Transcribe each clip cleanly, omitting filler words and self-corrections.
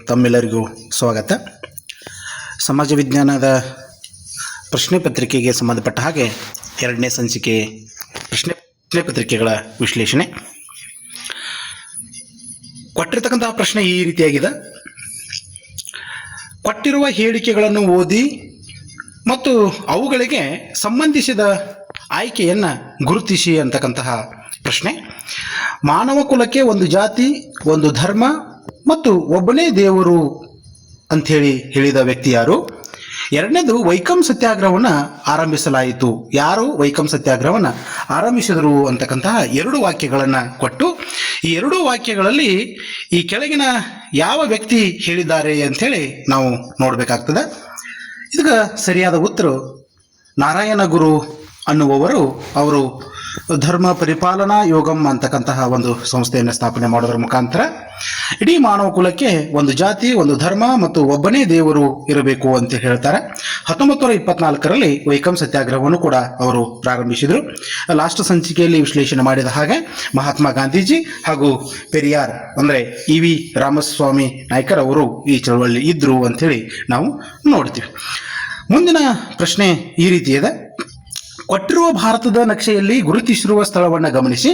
ತಮ್ಮೆಲ್ಲರಿಗೂ ಸ್ವಾಗತ. ಸಮಾಜ ವಿಜ್ಞಾನದ ಪ್ರಶ್ನೆ ಪತ್ರಿಕೆಗೆ ಸಂಬಂಧಪಟ್ಟ ಹಾಗೆ ಎರಡನೇ ಸಂಚಿಕೆ ಪ್ರಶ್ನೆ ಪತ್ರಿಕೆಗಳ ವಿಶ್ಲೇಷಣೆ. ಕೊಟ್ಟಿರತಕ್ಕಂತಹ ಪ್ರಶ್ನೆ ಈ ರೀತಿಯಾಗಿದೆ: ಕೊಟ್ಟಿರುವ ಹೇಳಿಕೆಗಳನ್ನು ಓದಿ ಮತ್ತು ಅವುಗಳಿಗೆ ಸಂಬಂಧಿಸಿದ ಆಯ್ಕೆಯನ್ನು ಗುರುತಿಸಿ ಅಂತಕ್ಕಂತಹ ಪ್ರಶ್ನೆ. ಮಾನವ ಕುಲಕ್ಕೆ ಒಂದು ಜಾತಿ, ಒಂದು ಧರ್ಮ ಮತ್ತು ಒಬ್ಬನೇ ದೇವರು ಅಂಥೇಳಿ ಹೇಳಿದ ವ್ಯಕ್ತಿ ಯಾರು? ಎರಡನೇದು, ವೈಕಂ ಸತ್ಯಾಗ್ರಹವನ್ನು ಆರಂಭಿಸಲಾಯಿತು. ಯಾರು ವೈಕಂ ಸತ್ಯಾಗ್ರಹವನ್ನು ಆರಂಭಿಸಿದರು ಅಂತಕ್ಕಂತಹ ಎರಡು ವಾಕ್ಯಗಳನ್ನು ಕೊಟ್ಟು, ಈ ಎರಡೂ ವಾಕ್ಯಗಳಲ್ಲಿ ಈ ಕೆಳಗಿನ ಯಾವ ವ್ಯಕ್ತಿ ಹೇಳಿದ್ದಾರೆ ಅಂಥೇಳಿ ನಾವು ನೋಡಬೇಕಾಗ್ತದೆ. ಇದಕ್ಕೆ ಸರಿಯಾದ ಉತ್ತರ ನಾರಾಯಣ ಗುರು ಅನ್ನುವವರು. ಅವರು ಧರ್ಮ ಪರಿಪಾಲನಾ ಯೋಗಂ ಅಂತಕ್ಕಂತಹ ಒಂದು ಸಂಸ್ಥೆಯನ್ನು ಸ್ಥಾಪನೆ ಮಾಡೋದ್ರ ಮುಖಾಂತರ ಇಡೀ ಮಾನವ ಕುಲಕ್ಕೆ ಒಂದು ಜಾತಿ, ಒಂದು ಧರ್ಮ ಮತ್ತು ಒಬ್ಬನೇ ದೇವರು ಇರಬೇಕು ಅಂತ ಹೇಳ್ತಾರೆ. 1924ರಲ್ಲಿ ವೈಕಂ ಸತ್ಯಾಗ್ರಹವನ್ನು ಕೂಡ ಅವರು ಪ್ರಾರಂಭಿಸಿದರು. ಲಾಸ್ಟ್ ಸಂಚಿಕೆಯಲ್ಲಿ ವಿಶ್ಲೇಷಣೆ ಮಾಡಿದ ಹಾಗೆ ಮಹಾತ್ಮ ಗಾಂಧೀಜಿ ಹಾಗೂ ಪೆರಿಯಾರ್ ಅಂದರೆ ಇ.ವಿ. ರಾಮಸ್ವಾಮಿ ನಾಯ್ಕರ್ ಅವರು ಈ ಚಳವಳಿ ಇದ್ರು ಅಂಥೇಳಿ ನಾವು ನೋಡ್ತೀವಿ. ಮುಂದಿನ ಪ್ರಶ್ನೆ ಈ ರೀತಿ ಇದೆ: ಕೊಟ್ಟಿರುವ ಭಾರತದ ನಕ್ಷೆಯಲ್ಲಿ ಗುರುತಿಸಿರುವ ಸ್ಥಳವನ್ನು ಗಮನಿಸಿ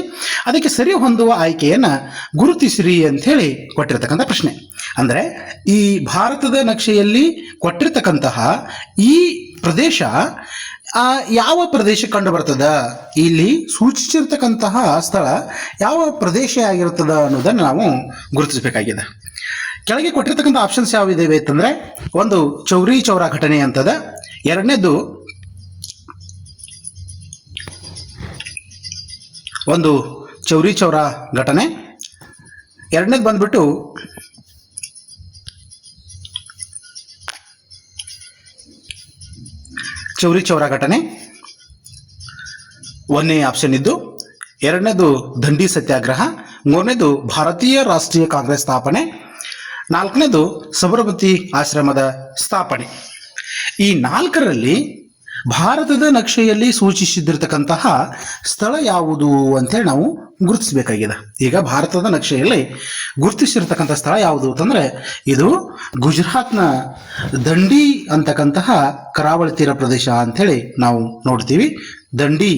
ಅದಕ್ಕೆ ಸರಿ ಹೊಂದುವ ಆಯ್ಕೆಯನ್ನು ಗುರುತಿಸಿರಿ ಅಂಥೇಳಿ ಕೊಟ್ಟಿರ್ತಕ್ಕಂಥ ಪ್ರಶ್ನೆ. ಅಂದರೆ ಈ ಭಾರತದ ನಕ್ಷೆಯಲ್ಲಿ ಕೊಟ್ಟಿರ್ತಕ್ಕಂತಹ ಈ ಪ್ರದೇಶ ಯಾವ ಪ್ರದೇಶ ಕಂಡು ಬರ್ತದ, ಇಲ್ಲಿ ಸೂಚಿಸಿರ್ತಕ್ಕಂತಹ ಸ್ಥಳ ಯಾವ ಪ್ರದೇಶ ಆಗಿರ್ತದ ಅನ್ನೋದನ್ನು ನಾವು ಗುರುತಿಸಬೇಕಾಗಿದೆ. ಕೆಳಗೆ ಕೊಟ್ಟಿರ್ತಕ್ಕಂಥ ಆಪ್ಷನ್ಸ್ ಯಾವಿದೆ ಅಂತಂದರೆ, ಒಂದು ಚೌರಿ ಚೌರಾ ಘಟನೆ ಅಂತದ, ಎರಡನೇದು ಒಂದು ಚೌರಿ ಚೌರಾ ಘಟನೆ, ಎರಡನೇದು ಬಂದ್ಬಿಟ್ಟು ಚೌರಿ ಚೌರಾ ಘಟನೆ ಒಂದನೇ ಆಪ್ಷನ್ ಇದ್ದು, ಎರಡನೇದು ದಂಡಿ ಸತ್ಯಾಗ್ರಹ, ಮೂರನೇದು ಭಾರತೀಯ ರಾಷ್ಟ್ರೀಯ ಕಾಂಗ್ರೆಸ್ ಸ್ಥಾಪನೆ, ನಾಲ್ಕನೇದು ಸಬರಮತಿ ಆಶ್ರಮದ ಸ್ಥಾಪನೆ. ಈ ನಾಲ್ಕರಲ್ಲಿ ಭಾರತದ ನಕ್ಷೆಯಲ್ಲಿ ಸೂಚಿಸಿದಿರ್ತಕ್ಕಂತಹ ಸ್ಥಳ ಯಾವುದು ಅಂತೇಳಿ ನಾವು ಗುರುತಿಸಬೇಕಾಗಿದೆ. ಈಗ ಭಾರತದ ನಕ್ಷೆಯಲ್ಲಿ ಗುರುತಿಸಿರ್ತಕ್ಕಂಥ ಸ್ಥಳ ಯಾವುದು ಅಂತಂದರೆ, ಇದು ಗುಜರಾತ್ನ ದಂಡಿ ಅಂತಕ್ಕಂತಹ ಕರಾವಳಿ ತೀರ ಪ್ರದೇಶ ಅಂಥೇಳಿ ನಾವು ನೋಡ್ತೀವಿ. ದಂಡಿ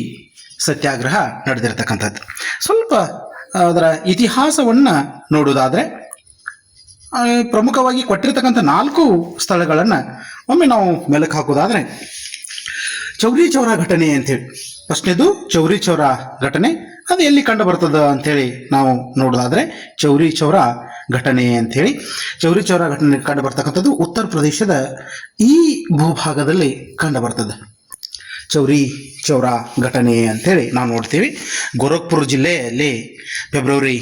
ಸತ್ಯಾಗ್ರಹ ನಡೆದಿರ್ತಕ್ಕಂಥದ್ದು. ಸ್ವಲ್ಪ ಅದರ ಇತಿಹಾಸವನ್ನು ನೋಡುವುದಾದರೆ, ಪ್ರಮುಖವಾಗಿ ಕೊಟ್ಟಿರ್ತಕ್ಕಂಥ 4 ಸ್ಥಳಗಳನ್ನು ಒಮ್ಮೆ ನಾವು ಮೆಲುಕು ಹಾಕೋದಾದರೆ, ಚೌರಿ ಚೌರಾ ಘಟನೆ ಅಂಥೇಳಿ ಫಸ್ಟ್ನೇದು ಚೌರಿ ಚೌರಾ ಘಟನೆ ಅದು ಎಲ್ಲಿ ಕಂಡು ಬರ್ತದ ಅಂಥೇಳಿ ನಾವು ನೋಡೋದಾದರೆ, ಚೌರಿ ಚೌರಾ ಘಟನೆ ಅಂಥೇಳಿ ಚೌರಿ ಚೌರಾ ಘಟನೆ ಕಂಡು ಬರ್ತಕ್ಕಂಥದ್ದು ಉತ್ತರ ಪ್ರದೇಶದ ಈ ಭೂಭಾಗದಲ್ಲಿ ಕಂಡು ಬರ್ತದೆ. ಚೌರಿ ಚೌರಾ ಘಟನೆ ಅಂಥೇಳಿ ನಾವು ನೋಡ್ತೀವಿ. ಗೋರಖ್ಪುರ ಜಿಲ್ಲೆಯಲ್ಲಿ ಫೆಬ್ರವರಿ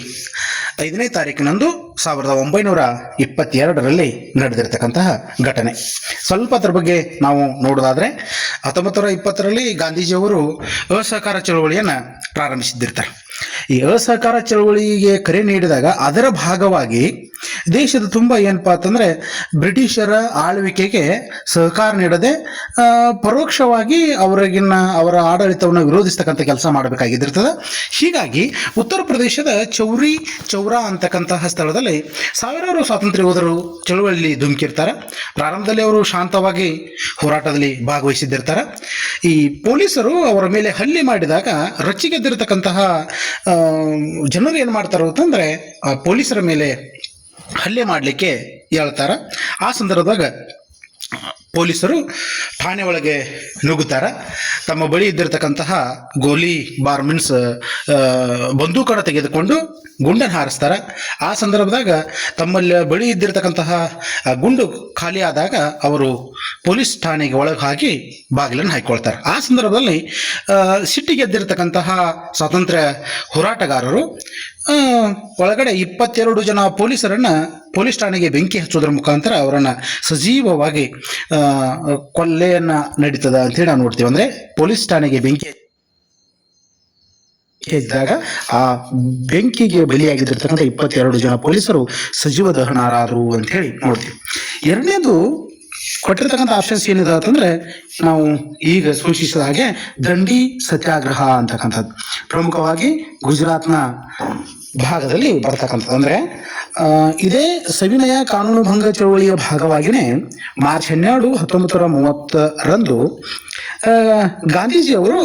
5ನೇ ತಾರೀಕಿನಂದು 1922ರಲ್ಲಿ ನಡೆದಿರ್ತಕ್ಕಂತಹ ಘಟನೆ. ಸ್ವಲ್ಪ ಅದ್ರ ಬಗ್ಗೆ ನಾವು ನೋಡೋದಾದರೆ, 1920ರಲ್ಲಿ ಗಾಂಧೀಜಿಯವರು ಅಸಹಕಾರ ಚಳವಳಿಯನ್ನು ಪ್ರಾರಂಭಿಸಿದ್ದಿರ್ತಾರೆ. ಈ ಅಸಹಕಾರ ಚಳವಳಿಗೆ ಕರೆ ನೀಡಿದಾಗ ಅದರ ಭಾಗವಾಗಿ ದೇಶದ ತುಂಬ ಏನಪ್ಪ ಅಂತಂದರೆ, ಬ್ರಿಟಿಷರ ಆಳ್ವಿಕೆಗೆ ಸಹಕಾರ ನೀಡದೆ ಪರೋಕ್ಷವಾಗಿ ಅವರ ಆಡಳಿತವನ್ನು ವಿರೋಧಿಸ್ತಕ್ಕಂಥ ಕೆಲಸ ಮಾಡಬೇಕಾಗಿದ್ದಿರ್ತದೆ. ಹೀಗಾಗಿ ಉತ್ತರ ಪ್ರದೇಶದ ಚೌರಿ ಚೌರಾ ಅಂತಕ್ಕಂತಹ ಸ್ಥಳದಲ್ಲಿ ಸಾವಿರಾರು ಸ್ವಾತಂತ್ರ್ಯ ಯೋಧರು ಚಳವಳಿಯಲ್ಲಿ ಧುಮುಕಿರ್ತಾರೆ. ಪ್ರಾರಂಭದಲ್ಲಿ ಅವರು ಶಾಂತವಾಗಿ ಹೋರಾಟದಲ್ಲಿ ಭಾಗವಹಿಸಿದ್ದಿರ್ತಾರೆ. ಈ ಪೊಲೀಸರು ಅವರ ಮೇಲೆ ಹಲ್ಲೆ ಮಾಡಿದಾಗ ರೊಚ್ಚಿಗೆದ್ದಿರತಕ್ಕಂತಹ ಜನರು ಏನು ಮಾಡ್ತಾರೆ ಅಂತಂದರೆ, ಪೊಲೀಸರ ಮೇಲೆ ಹಲ್ಲೆ ಮಾಡಲಿಕ್ಕೆ ಹೇಳ್ತಾರೆ. ಆ ಸಂದರ್ಭದಾಗ ಪೊಲೀಸರು ಠಾಣೆ ಒಳಗೆ ನುಗ್ಗುತ್ತಾರೆ. ತಮ್ಮ ಬಳಿ ಇದ್ದಿರತಕ್ಕಂತಹ ಗೋಲಿ ಬಾರ್ ಮೀನ್ಸ್ ಬಂದೂಕನ್ನು ತೆಗೆದುಕೊಂಡು ಗುಂಡನ್ನು ಹಾರಿಸ್ತಾರೆ. ಆ ಸಂದರ್ಭದಾಗ ತಮ್ಮಲ್ಲಿ ಬಳಿ ಇದ್ದಿರತಕ್ಕಂತಹ ಗುಂಡು ಖಾಲಿ ಆದಾಗ ಅವರು ಪೊಲೀಸ್ ಠಾಣೆಗೆ ಒಳಗೆ ಹಾಕಿ ಬಾಗಿಲನ್ನು ಹಾಕಿಕೊಳ್ತಾರೆ. ಆ ಸಂದರ್ಭದಲ್ಲಿ ಸಿಟ್ಟಿಗೆದ್ದಿರತಕ್ಕಂತಹ ಸ್ವಾತಂತ್ರ್ಯ ಹೋರಾಟಗಾರರು ಒಳಗಡೆ 22 ಜನ ಪೊಲೀಸರನ್ನು ಪೊಲೀಸ್ ಠಾಣೆಗೆ ಬೆಂಕಿ ಹಚ್ಚೋದ್ರ ಮುಖಾಂತರ ಅವರನ್ನು ಸಜೀವವಾಗಿ ಕೊಲ್ಲೆಯನ್ನು ನಡೀತದ ಅಂತೇಳಿ ನಾವು ನೋಡ್ತೀವಿ. ಅಂದರೆ ಪೊಲೀಸ್ ಠಾಣೆಗೆ ಬೆಂಕಿ ಇದ್ದಾಗ ಆ ಬೆಂಕಿಗೆ ಬಲಿಯಾಗಿದ್ದಿರ್ತಕ್ಕಂಥ 22 ಜನ ಪೊಲೀಸರು ಸಜೀವ ದಹನರಾದರು ಅಂತ ಹೇಳಿ ನೋಡ್ತೀವಿ. ಎರಡನೇದು ಕೊಟ್ಟಿರ್ತಕ್ಕಂಥ ಆಪ್ಷನ್ಸ್ ಏನಿದೆ ಅಂತಂದ್ರೆ ನಾವು ಈಗ ಸೂಚಿಸಿದ ಹಾಗೆ ದಂಡಿ ಸತ್ಯಾಗ್ರಹ ಅಂತಕ್ಕಂಥದ್ದು ಪ್ರಮುಖವಾಗಿ ಗುಜರಾತ್ನ ಭಾಗದಲ್ಲಿ ಬರ್ತಕ್ಕಂಥದ್ದು. ಅಂದ್ರೆ ಇದೇ ಸವಿನಯ ಕಾನೂನು ಭಂಗ ಚಳವಳಿಯ ಭಾಗವಾಗಿನೇ ಮಾರ್ಚ್ 12, 1930ರಂದು ಗಾಂಧೀಜಿ ಅವರು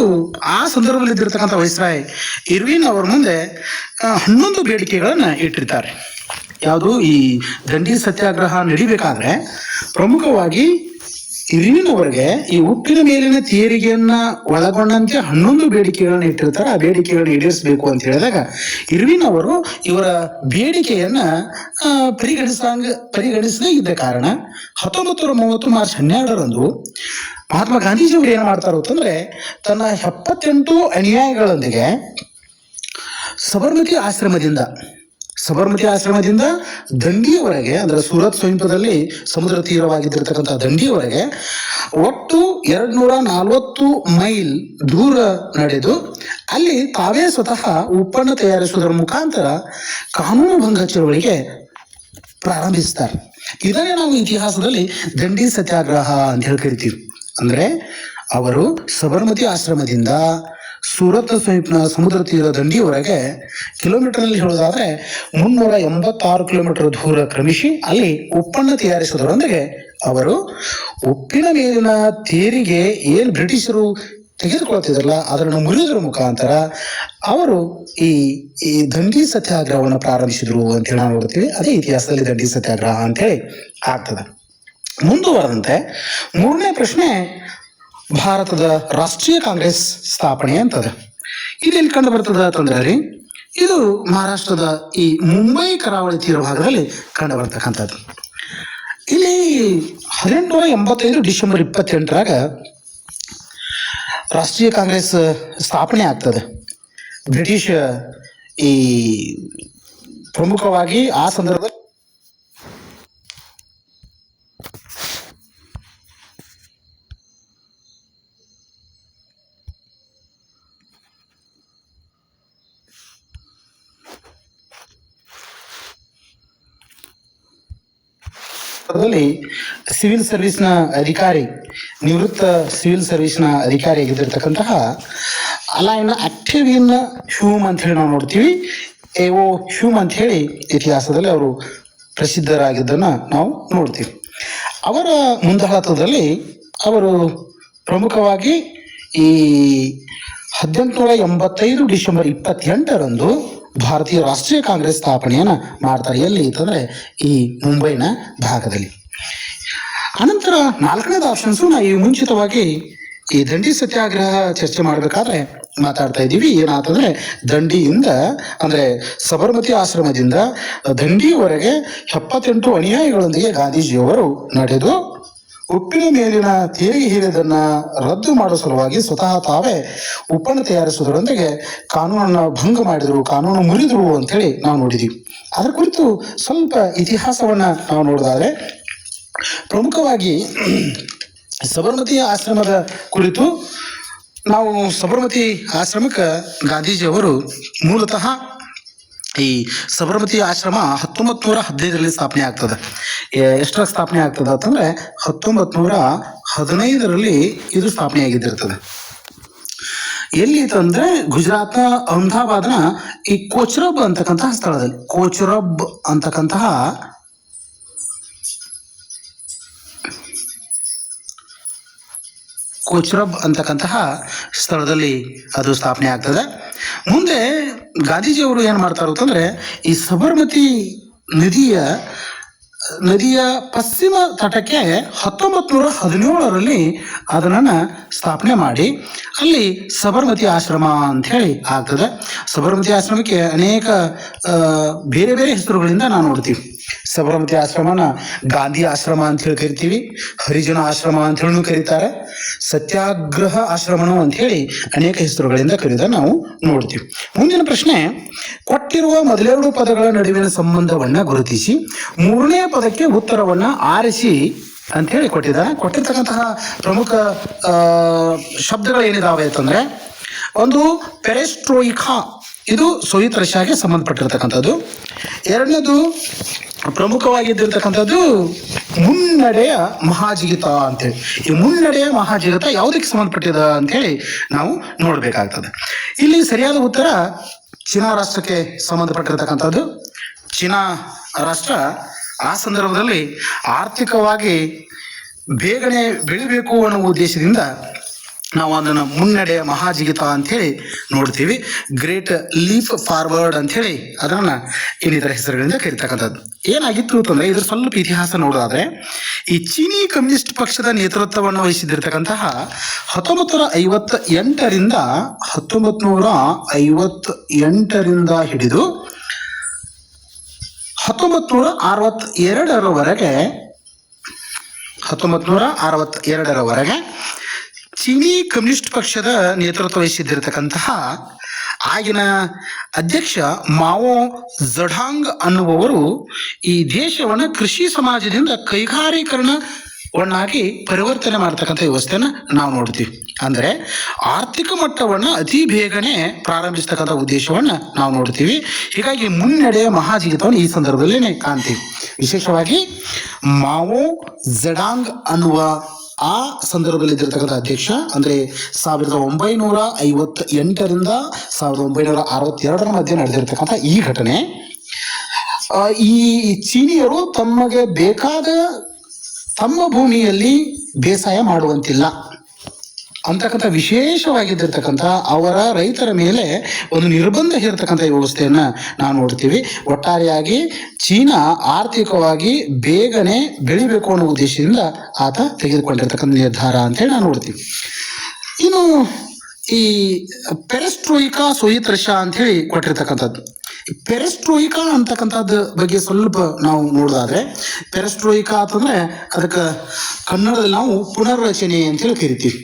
ಆ ಸಂದರ್ಭದಲ್ಲಿ ಇದ್ದಿರ್ತಕ್ಕಂಥ ವೈಸ್ರಾಯ್ ಇರ್ವಿನ್ ಅವರ ಮುಂದೆ 11 ಬೇಡಿಕೆಗಳನ್ನ ಇಟ್ಟಿರ್ತಾರೆ. ಯಾವುದು ಈ ದಂಡಿ ಸತ್ಯಾಗ್ರಹ ನಡಿಬೇಕಾದ್ರೆ ಪ್ರಮುಖವಾಗಿ ಇರ್ವಿನ್ ಅವರಿಗೆ ಈ ಉಪ್ಪಿನ ಮೇಲಿನ ತೆರಿಗೆಯನ್ನ ಒಳಗೊಂಡಂತೆ 11 ಬೇಡಿಕೆಗಳನ್ನ ಇಟ್ಟಿರ್ತಾರೆ. ಆ ಬೇಡಿಕೆಗಳನ್ನ ಈಡೇರಿಸಬೇಕು ಅಂತ ಹೇಳಿದಾಗ ಇರ್ವಿನ್ ಅವರು ಇವರ ಬೇಡಿಕೆಯನ್ನ ಪರಿಗಣಿಸದೇ ಇದ್ದ ಕಾರಣ 1930 ಮಾರ್ಚ್ 12ರಂದು ಮಹಾತ್ಮ ಗಾಂಧೀಜಿಯವರು ಏನ್ ಮಾಡ್ತಾರೋ ಅಂತಂದ್ರೆ ತನ್ನ 78 ಅನುಯಾಯಿಗಳೊಂದಿಗೆ ಸಬರ್ಮತಿ ಆಶ್ರಮದಿಂದ ದಂಡಿಯವರೆಗೆ ಅಂದ್ರೆ ಸೂರತ್ ಸಮೀಪದಲ್ಲಿ ಸಮುದ್ರ ತೀರವಾಗಿದ್ದಿರ್ತಕ್ಕಂಥ ದಂಡಿಯವರೆಗೆ ಒಟ್ಟು 240 ಮೈಲ್ ದೂರ ನಡೆದು ಅಲ್ಲಿ ತಾವೇ ಸ್ವತಃ ಉಪ್ಪನ್ನು ತಯಾರಿಸುವುದರ ಮುಖಾಂತರ ಕಾನೂನು ಭಂಗ ಚಳವಳಿಗೆ ಪ್ರಾರಂಭಿಸ್ತಾರೆ. ಇದನ್ನೇ ನಾವು ಇತಿಹಾಸದಲ್ಲಿ ದಂಡಿ ಸತ್ಯಾಗ್ರಹ ಅಂತ ಹೇಳಿ ಕರಿತೀವಿ. ಅಂದ್ರೆ ಅವರು ಸಬರ್ಮತಿ ಆಶ್ರಮದಿಂದ ಸೂರತ್ ಸಮೀಪನ ಸಮುದ್ರ ತೀರ ದಂಡಿಯವರೆಗೆ ಕಿಲೋಮೀಟರ್ನಲ್ಲಿ ಹೇಳೋದಾದ್ರೆ 386 ಕಿಲೋಮೀಟರ್ ದೂರ ಕ್ರಮಿಸಿ ಅಲ್ಲಿ ಉಪ್ಪನ್ನು ತಯಾರಿಸುವುದರೊಂದಿಗೆ ಅವರು ಉಪ್ಪಿನ ಮೇಲಿನ ತೆರಿಗೆ ಏನ್ ಬ್ರಿಟಿಷರು ತೆಗೆದುಕೊಳ್ತಿದ್ರಲ್ಲ ಅದನ್ನು ಮುರಿಯುವುದರ ಮುಖಾಂತರ ಅವರು ಈ ದಂಡಿ ಸತ್ಯಾಗ್ರಹವನ್ನು ಪ್ರಾರಂಭಿಸಿದ್ರು ಅಂತ ಹೇಳಿ ನಾವು ನೋಡ್ತೀವಿ. ಅದೇ ಇತಿಹಾಸದಲ್ಲಿ ದಂಡಿ ಸತ್ಯಾಗ್ರಹ ಅಂತೇಳಿ ಆಗ್ತದೆ. ಮುಂದುವರೆದಂತೆ 3ನೇ ಪ್ರಶ್ನೆ ಭಾರತದ ರಾಷ್ಟ್ರೀಯ ಕಾಂಗ್ರೆಸ್ ಸ್ಥಾಪನೆ ಅಂತದ. ಇಲ್ಲಿ ಕಂಡು ಬರ್ತದ ಅಂತಂದ್ರೆ ಇದು ಮಹಾರಾಷ್ಟ್ರದ ಈ ಮುಂಬೈ ಕರಾವಳಿ ತೀರ ಭಾಗದಲ್ಲಿ ಕಂಡು ಬರ್ತಕ್ಕಂಥದ್ದು. ಇಲ್ಲಿ 1885 ಡಿಸೆಂಬರ್ 28ರಾಗ ರಾಷ್ಟ್ರೀಯ ಕಾಂಗ್ರೆಸ್ ಸ್ಥಾಪನೆ ಆಗ್ತದೆ. ಬ್ರಿಟಿಷ್ ಈ ಪ್ರಮುಖವಾಗಿ ಆ ಸಂದರ್ಭದಲ್ಲಿ ಸಿವಿಲ್ ಸರ್ವಿಸ್ನ ಅಧಿಕಾರಿ, ನಿವೃತ್ತ ಸಿವಿಲ್ ಸರ್ವಿಸ್ನ ಅಧಿಕಾರಿ ಆಗಿದ್ದಿರ್ತಕ್ಕಂತಹ ಅಲೈನ್ ಆಕ್ಟೇವಿಯನ್ ಹ್ಯೂಮ್ ಅಂತ ಹೇಳಿ ನಾವು ನೋಡ್ತೀವಿ. ಎಒ ಹ್ಯೂಮ್ ಅಂತ ಹೇಳಿ ಇತಿಹಾಸದಲ್ಲಿ ಅವರು ಪ್ರಸಿದ್ಧರಾಗಿದ್ದನ್ನ ನಾವು ನೋಡ್ತೀವಿ. ಅವರ ಮುಂದಾಳತ್ವದಲ್ಲಿ ಅವರು ಪ್ರಮುಖವಾಗಿ ಈ 1885 ಡಿಸೆಂಬರ್ 28ರಂದು ಭಾರತೀಯ ರಾಷ್ಟ್ರೀಯ ಕಾಂಗ್ರೆಸ್ ಸ್ಥಾಪನೆಯನ್ನ ಮಾಡ್ತಾರೆ. ಎಲ್ಲಿ ಅಂತಂದ್ರೆ ಈ ಮುಂಬೈನ ಭಾಗದಲ್ಲಿ. ಅನಂತರ 4ನೇದು ಆಪ್ಷನ್ಸು ನಾವು ಈ ಮುಂಚಿತವಾಗಿ ಈ ದಂಡಿ ಸತ್ಯಾಗ್ರಹ ಚರ್ಚೆ ಮಾಡಬೇಕಾದ್ರೆ ಮಾತಾಡ್ತಾ ಇದ್ದೀವಿ. ಏನಾತಂದ್ರೆ ದಂಡಿಯಿಂದ ಅಂದ್ರೆ ಸಬರ್ಮತಿ ಆಶ್ರಮದಿಂದ ದಂಡಿಯವರೆಗೆ 78 ಅನುಯಾಯಿಗಳೊಂದಿಗೆ ಗಾಂಧೀಜಿಯವರು ನಡೆದು ಉಪ್ಪಿನ ಮೇಲಿನ ತೆರಿಗೆ ಹೇರಿದನ್ನ ರದ್ದು ಮಾಡುವ ಸಲುವಾಗಿ ಸ್ವತಃ ತಾವೇ ಉಪ್ಪನ್ನು ತಯಾರಿಸುವುದರೊಂದಿಗೆ ಕಾನೂನನ್ನು ಭಂಗ ಮಾಡಿದ್ರು, ಕಾನೂನು ಮುರಿದ್ರು ಅಂತ ಹೇಳಿ ನಾವು ನೋಡಿದೀವಿ. ಅದರ ಕುರಿತು ಸ್ವಲ್ಪ ಇತಿಹಾಸವನ್ನ ನಾವು ನೋಡಿದಾದ್ರೆ ಪ್ರಮುಖವಾಗಿ ಸಬರ್ಮತಿ ಆಶ್ರಮದ ಕುರಿತು ನಾವು ಸಬರ್ಮತಿ ಆಶ್ರಮಕ್ಕೆ ಗಾಂಧೀಜಿಯವರು ಮೂಲತಃ ಈ ಸಬರ್ಮತಿ ಆಶ್ರಮ 1915ರಲ್ಲಿ ಸ್ಥಾಪನೆ ಆಗ್ತದೆ. ಎಷ್ಟರ ಸ್ಥಾಪನೆ ಆಗ್ತದೆ ಅಂತಂದ್ರೆ 1915ರಲ್ಲಿ ಇದು ಸ್ಥಾಪನೆ ಆಗಿದ್ದಿರ್ತದೆ. ಎಲ್ಲಿ ಅಂತಂದ್ರೆ ಗುಜರಾತ್ನ ಅಹಮದಾಬಾದ್ನ ಈ ಕೋಚ್ರಬ್ ಅಂತಕ್ಕಂತಹ ಸ್ಥಳದಲ್ಲಿ ಕೋಚ್ರಬ್ ಅಂತಕ್ಕಂತಹ ಸ್ಥಳದಲ್ಲಿ ಅದು ಸ್ಥಾಪನೆ ಆಗ್ತದೆ. ಮುಂದೆ ಗಾಂಧೀಜಿಯವರು ಏನು ಮಾಡ್ತಾರೆ ಅಂತಂದ್ರೆ ಈ ಸಬರ್ಮತಿ ನದಿಯ ಪಶ್ಚಿಮ ತಟಕ್ಕೆ 1917ರಲ್ಲಿ ಅದನ್ನ ಸ್ಥಾಪನೆ ಮಾಡಿ ಅಲ್ಲಿ ಸಬರ್ಮತಿ ಆಶ್ರಮ ಅಂತ ಹೇಳಿ ಆಗ್ತದೆ. ಸಬರ್ಮತಿ ಆಶ್ರಮಕ್ಕೆ ಅನೇಕ ಬೇರೆ ಬೇರೆ ಹೆಸರುಗಳಿಂದ ನಾವು ನೋಡ್ತೀವಿ. ಸಬರ್ಮತಿ ಆಶ್ರಮನ ಗಾಂಧಿ ಆಶ್ರಮ ಅಂತ ಹೇಳಿ ಕರಿತೀವಿ, ಹರಿಜನ ಆಶ್ರಮ ಅಂತ ಹೇಳಿ ಕರೀತಾರೆ, ಸತ್ಯಾಗ್ರಹ ಆಶ್ರಮನು ಅಂತ ಹೇಳಿ ಅನೇಕ ಹೆಸರುಗಳಿಂದ ಕರೆದ ನಾವು ನೋಡ್ತೀವಿ. ಮುಂದಿನ ಪ್ರಶ್ನೆ, ಕೊಟ್ಟಿರುವ ಮೊದಲೆರಡು ಪದಗಳ ನಡುವಿನ ಸಂಬಂಧವನ್ನ ಗುರುತಿಸಿ 3ನೇ ಪದಕ್ಕೆ ಉತ್ತರವನ್ನ ಆರಿಸಿ ಅಂತ ಹೇಳಿ ಕೊಟ್ಟಿದ್ದಾರೆ. ಕೊಟ್ಟಿರ್ತಕ್ಕಂತಹ ಪ್ರಮುಖ ಶಬ್ದಗಳು ಏನಿದಾವೆ ಅಂತಂದ್ರೆ ಒಂದು ಪೆರೆಸ್ಟ್ರೋಯಿಕಾ ಇದು ಸೋವಿಯತ್ ರಷ್ಯಾಗೆ ಸಂಬಂಧಪಟ್ಟಿರ್ತಕ್ಕಂಥದ್ದು. ಎರಡನೇದು ಪ್ರಮುಖವಾಗಿದ್ದಿರ್ತಕ್ಕಂಥದ್ದು ಮುನ್ನಡೆಯ ಮಹಾಜಿಗಿತ ಅಂತೇಳಿ. ಈ ಮುನ್ನಡೆಯ ಮಹಾಜಿಗಿತ ಯಾವುದಕ್ಕೆ ಸಂಬಂಧಪಟ್ಟಿದ ಅಂತೇಳಿ ನಾವು ನೋಡ್ಬೇಕಾಗ್ತದೆ. ಇಲ್ಲಿ ಸರಿಯಾದ ಉತ್ತರ ಚೀನಾ ರಾಷ್ಟ್ರಕ್ಕೆ ಸಂಬಂಧಪಟ್ಟಿರ್ತಕ್ಕಂಥದ್ದು. ಚೀನಾ ರಾಷ್ಟ್ರ ಆ ಸಂದರ್ಭದಲ್ಲಿ ಆರ್ಥಿಕವಾಗಿ ಬೇಗನೆ ಬೆಳಿಬೇಕು ಅನ್ನೋ ಉದ್ದೇಶದಿಂದ ನಾವು ಅದನ್ನು ಮುನ್ನಡೆಯ ಮಹಾಜಿಗಿತ ಅಂಥೇಳಿ ನೋಡ್ತೀವಿ. ಗ್ರೇಟ್ ಲೀಪ್ ಫಾರ್ವರ್ಡ್ ಅಂಥೇಳಿ ಅದನ್ನು ಇನ್ನಿತರ ಹೆಸರುಗಳಿಂದ ಕರೀತಕ್ಕಂಥದ್ದು. ಏನಾಗಿತ್ತು ಅಂತಂದರೆ, ಇದ್ರ ಸ್ವಲ್ಪ ಇತಿಹಾಸ ನೋಡೋದಾದರೆ, ಈ ಚೀನಿ ಕಮ್ಯುನಿಸ್ಟ್ ಪಕ್ಷದ ನೇತೃತ್ವವನ್ನು ವಹಿಸಿದ್ದಿರ್ತಕ್ಕಂತಹ 1958ರಿಂದ ಹಿಡಿದು 1962ರವರೆಗೆ ಚೀನಿ ಕಮ್ಯುನಿಸ್ಟ್ ಪಕ್ಷದ ನೇತೃತ್ವ ವಹಿಸಿದ್ದಿರತಕ್ಕಂತಹ ಆಗಿನ ಅಧ್ಯಕ್ಷ ಮಾವೋ ಝೆಡಾಂಗ್ ಅನ್ನುವವರು ಈ ದೇಶವನ್ನು ಕೃಷಿ ಸಮಾಜದಿಂದ ಕೈಗಾರೀಕರಣವನ್ನಾಗಿ ಪರಿವರ್ತನೆ ಮಾಡತಕ್ಕಂಥ ವ್ಯವಸ್ಥೆನ ನಾವು ನೋಡ್ತೀವಿ. ಅಂದರೆ ಆರ್ಥಿಕ ಮಟ್ಟವನ್ನು ಅತಿ ಬೇಗನೆ ಪ್ರಾರಂಭಿಸ್ತಕ್ಕಂಥ ಉದ್ದೇಶವನ್ನು ನಾವು ನೋಡ್ತೀವಿ. ಹೀಗಾಗಿ ಮುನ್ನಡೆಯ ಮಹಾಜಿಗಿತವನ್ನು ಈ ಸಂದರ್ಭದಲ್ಲಿ ಕಾಣ್ತೀವಿ. ವಿಶೇಷವಾಗಿ ಮಾವೋ ಝೆಡಾಂಗ್ ಅನ್ನುವ ಆ ಸಂದರ್ಭದಲ್ಲಿ ಇದ್ದಿರತಕ್ಕಂಥ ಅಧ್ಯಕ್ಷ, ಅಂದರೆ 1958ರಿಂದ 1962 ಮಧ್ಯೆ ನಡೆದಿರ್ತಕ್ಕಂಥ ಈ ಘಟನೆ, ಈ ಚೀನಿಯರು ತಮಗೆ ಬೇಕಾದ ತಮ್ಮ ಭೂಮಿಯಲ್ಲಿ ಬೇಸಾಯ ಮಾಡುವಂತಿಲ್ಲ ಅಂತಕ್ಕಂಥ ವಿಶೇಷವಾಗಿದ್ದಿರ್ತಕ್ಕಂಥ ಅವರ ರೈತರ ಮೇಲೆ ಒಂದು ನಿರ್ಬಂಧ ಹೇರ್ತಕ್ಕಂಥ ವ್ಯವಸ್ಥೆಯನ್ನು ನಾವು ನೋಡ್ತೀವಿ. ಒಟ್ಟಾರೆಯಾಗಿ ಚೀನಾ ಆರ್ಥಿಕವಾಗಿ ಬೇಗನೆ ಬೆಳಿಬೇಕು ಅನ್ನೋ ಉದ್ದೇಶದಿಂದ ಆತ ತೆಗೆದುಕೊಂಡಿರ್ತಕ್ಕಂಥ ನಿರ್ಧಾರ ಅಂತೇಳಿ ನಾವು ನೋಡ್ತೀವಿ. ಇನ್ನು ಈ ಪೆರೆಸ್ಟ್ರೋಯಿಕಾ ಸೋವಿಯತ್ ರಷ್ಯಾ ಅಂಥೇಳಿ ಕೊಟ್ಟಿರ್ತಕ್ಕಂಥದ್ದು. ಪೆರೆಸ್ಟ್ರೋಯಿಕಾ ಅಂತಕ್ಕಂಥದ್ದು ಬಗ್ಗೆ ಸ್ವಲ್ಪ ನಾವು ನೋಡೋದಾದ್ರೆ, ಪೆರೆಸ್ಟ್ರೋಯಿಕಾ ಅಂತಂದ್ರೆ ಅದಕ್ಕೆ ಕನ್ನಡದಲ್ಲಿ ನಾವು ಪುನರ್ರಚನೆ ಅಂತೇಳಿ ಕರಿತೀವಿ.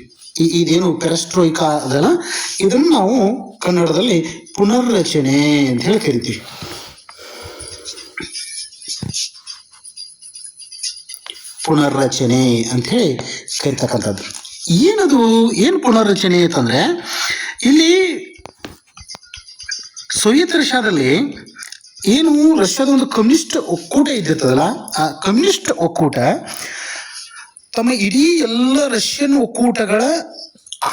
ಇದೇನು ಪೆರೆಸ್ಟ್ರೋಯಿಕಾ ಅದಲ್ಲ, ಇದನ್ನು ನಾವು ಕನ್ನಡದಲ್ಲಿ ಪುನರ್ರಚನೆ ಅಂತ ಹೇಳಿ ಕರಿತೀವಿ. ಪುನರ್ರಚನೆ ಅಂತ ಹೇಳಿ ಕರಿತಕ್ಕಂಥದ್ದು. ಏನು ಪುನರ್ರಚನೆ ಅಂತಂದ್ರೆ, ಇಲ್ಲಿ ಸೋವಿಯತ್ ರಷ್ಯಾದಲ್ಲಿ ಏನು ರಷ್ಯಾದ ಒಂದು ಕಮ್ಯುನಿಸ್ಟ್ ಒಕ್ಕೂಟ ಇದ್ದಿರ್ತದಲ್ಲ, ಆ ಕಮ್ಯುನಿಸ್ಟ್ ಒಕ್ಕೂಟ ತಮ್ಮ ಇಡೀ ಎಲ್ಲ ರಷ್ಯನ್ ಒಕ್ಕೂಟಗಳ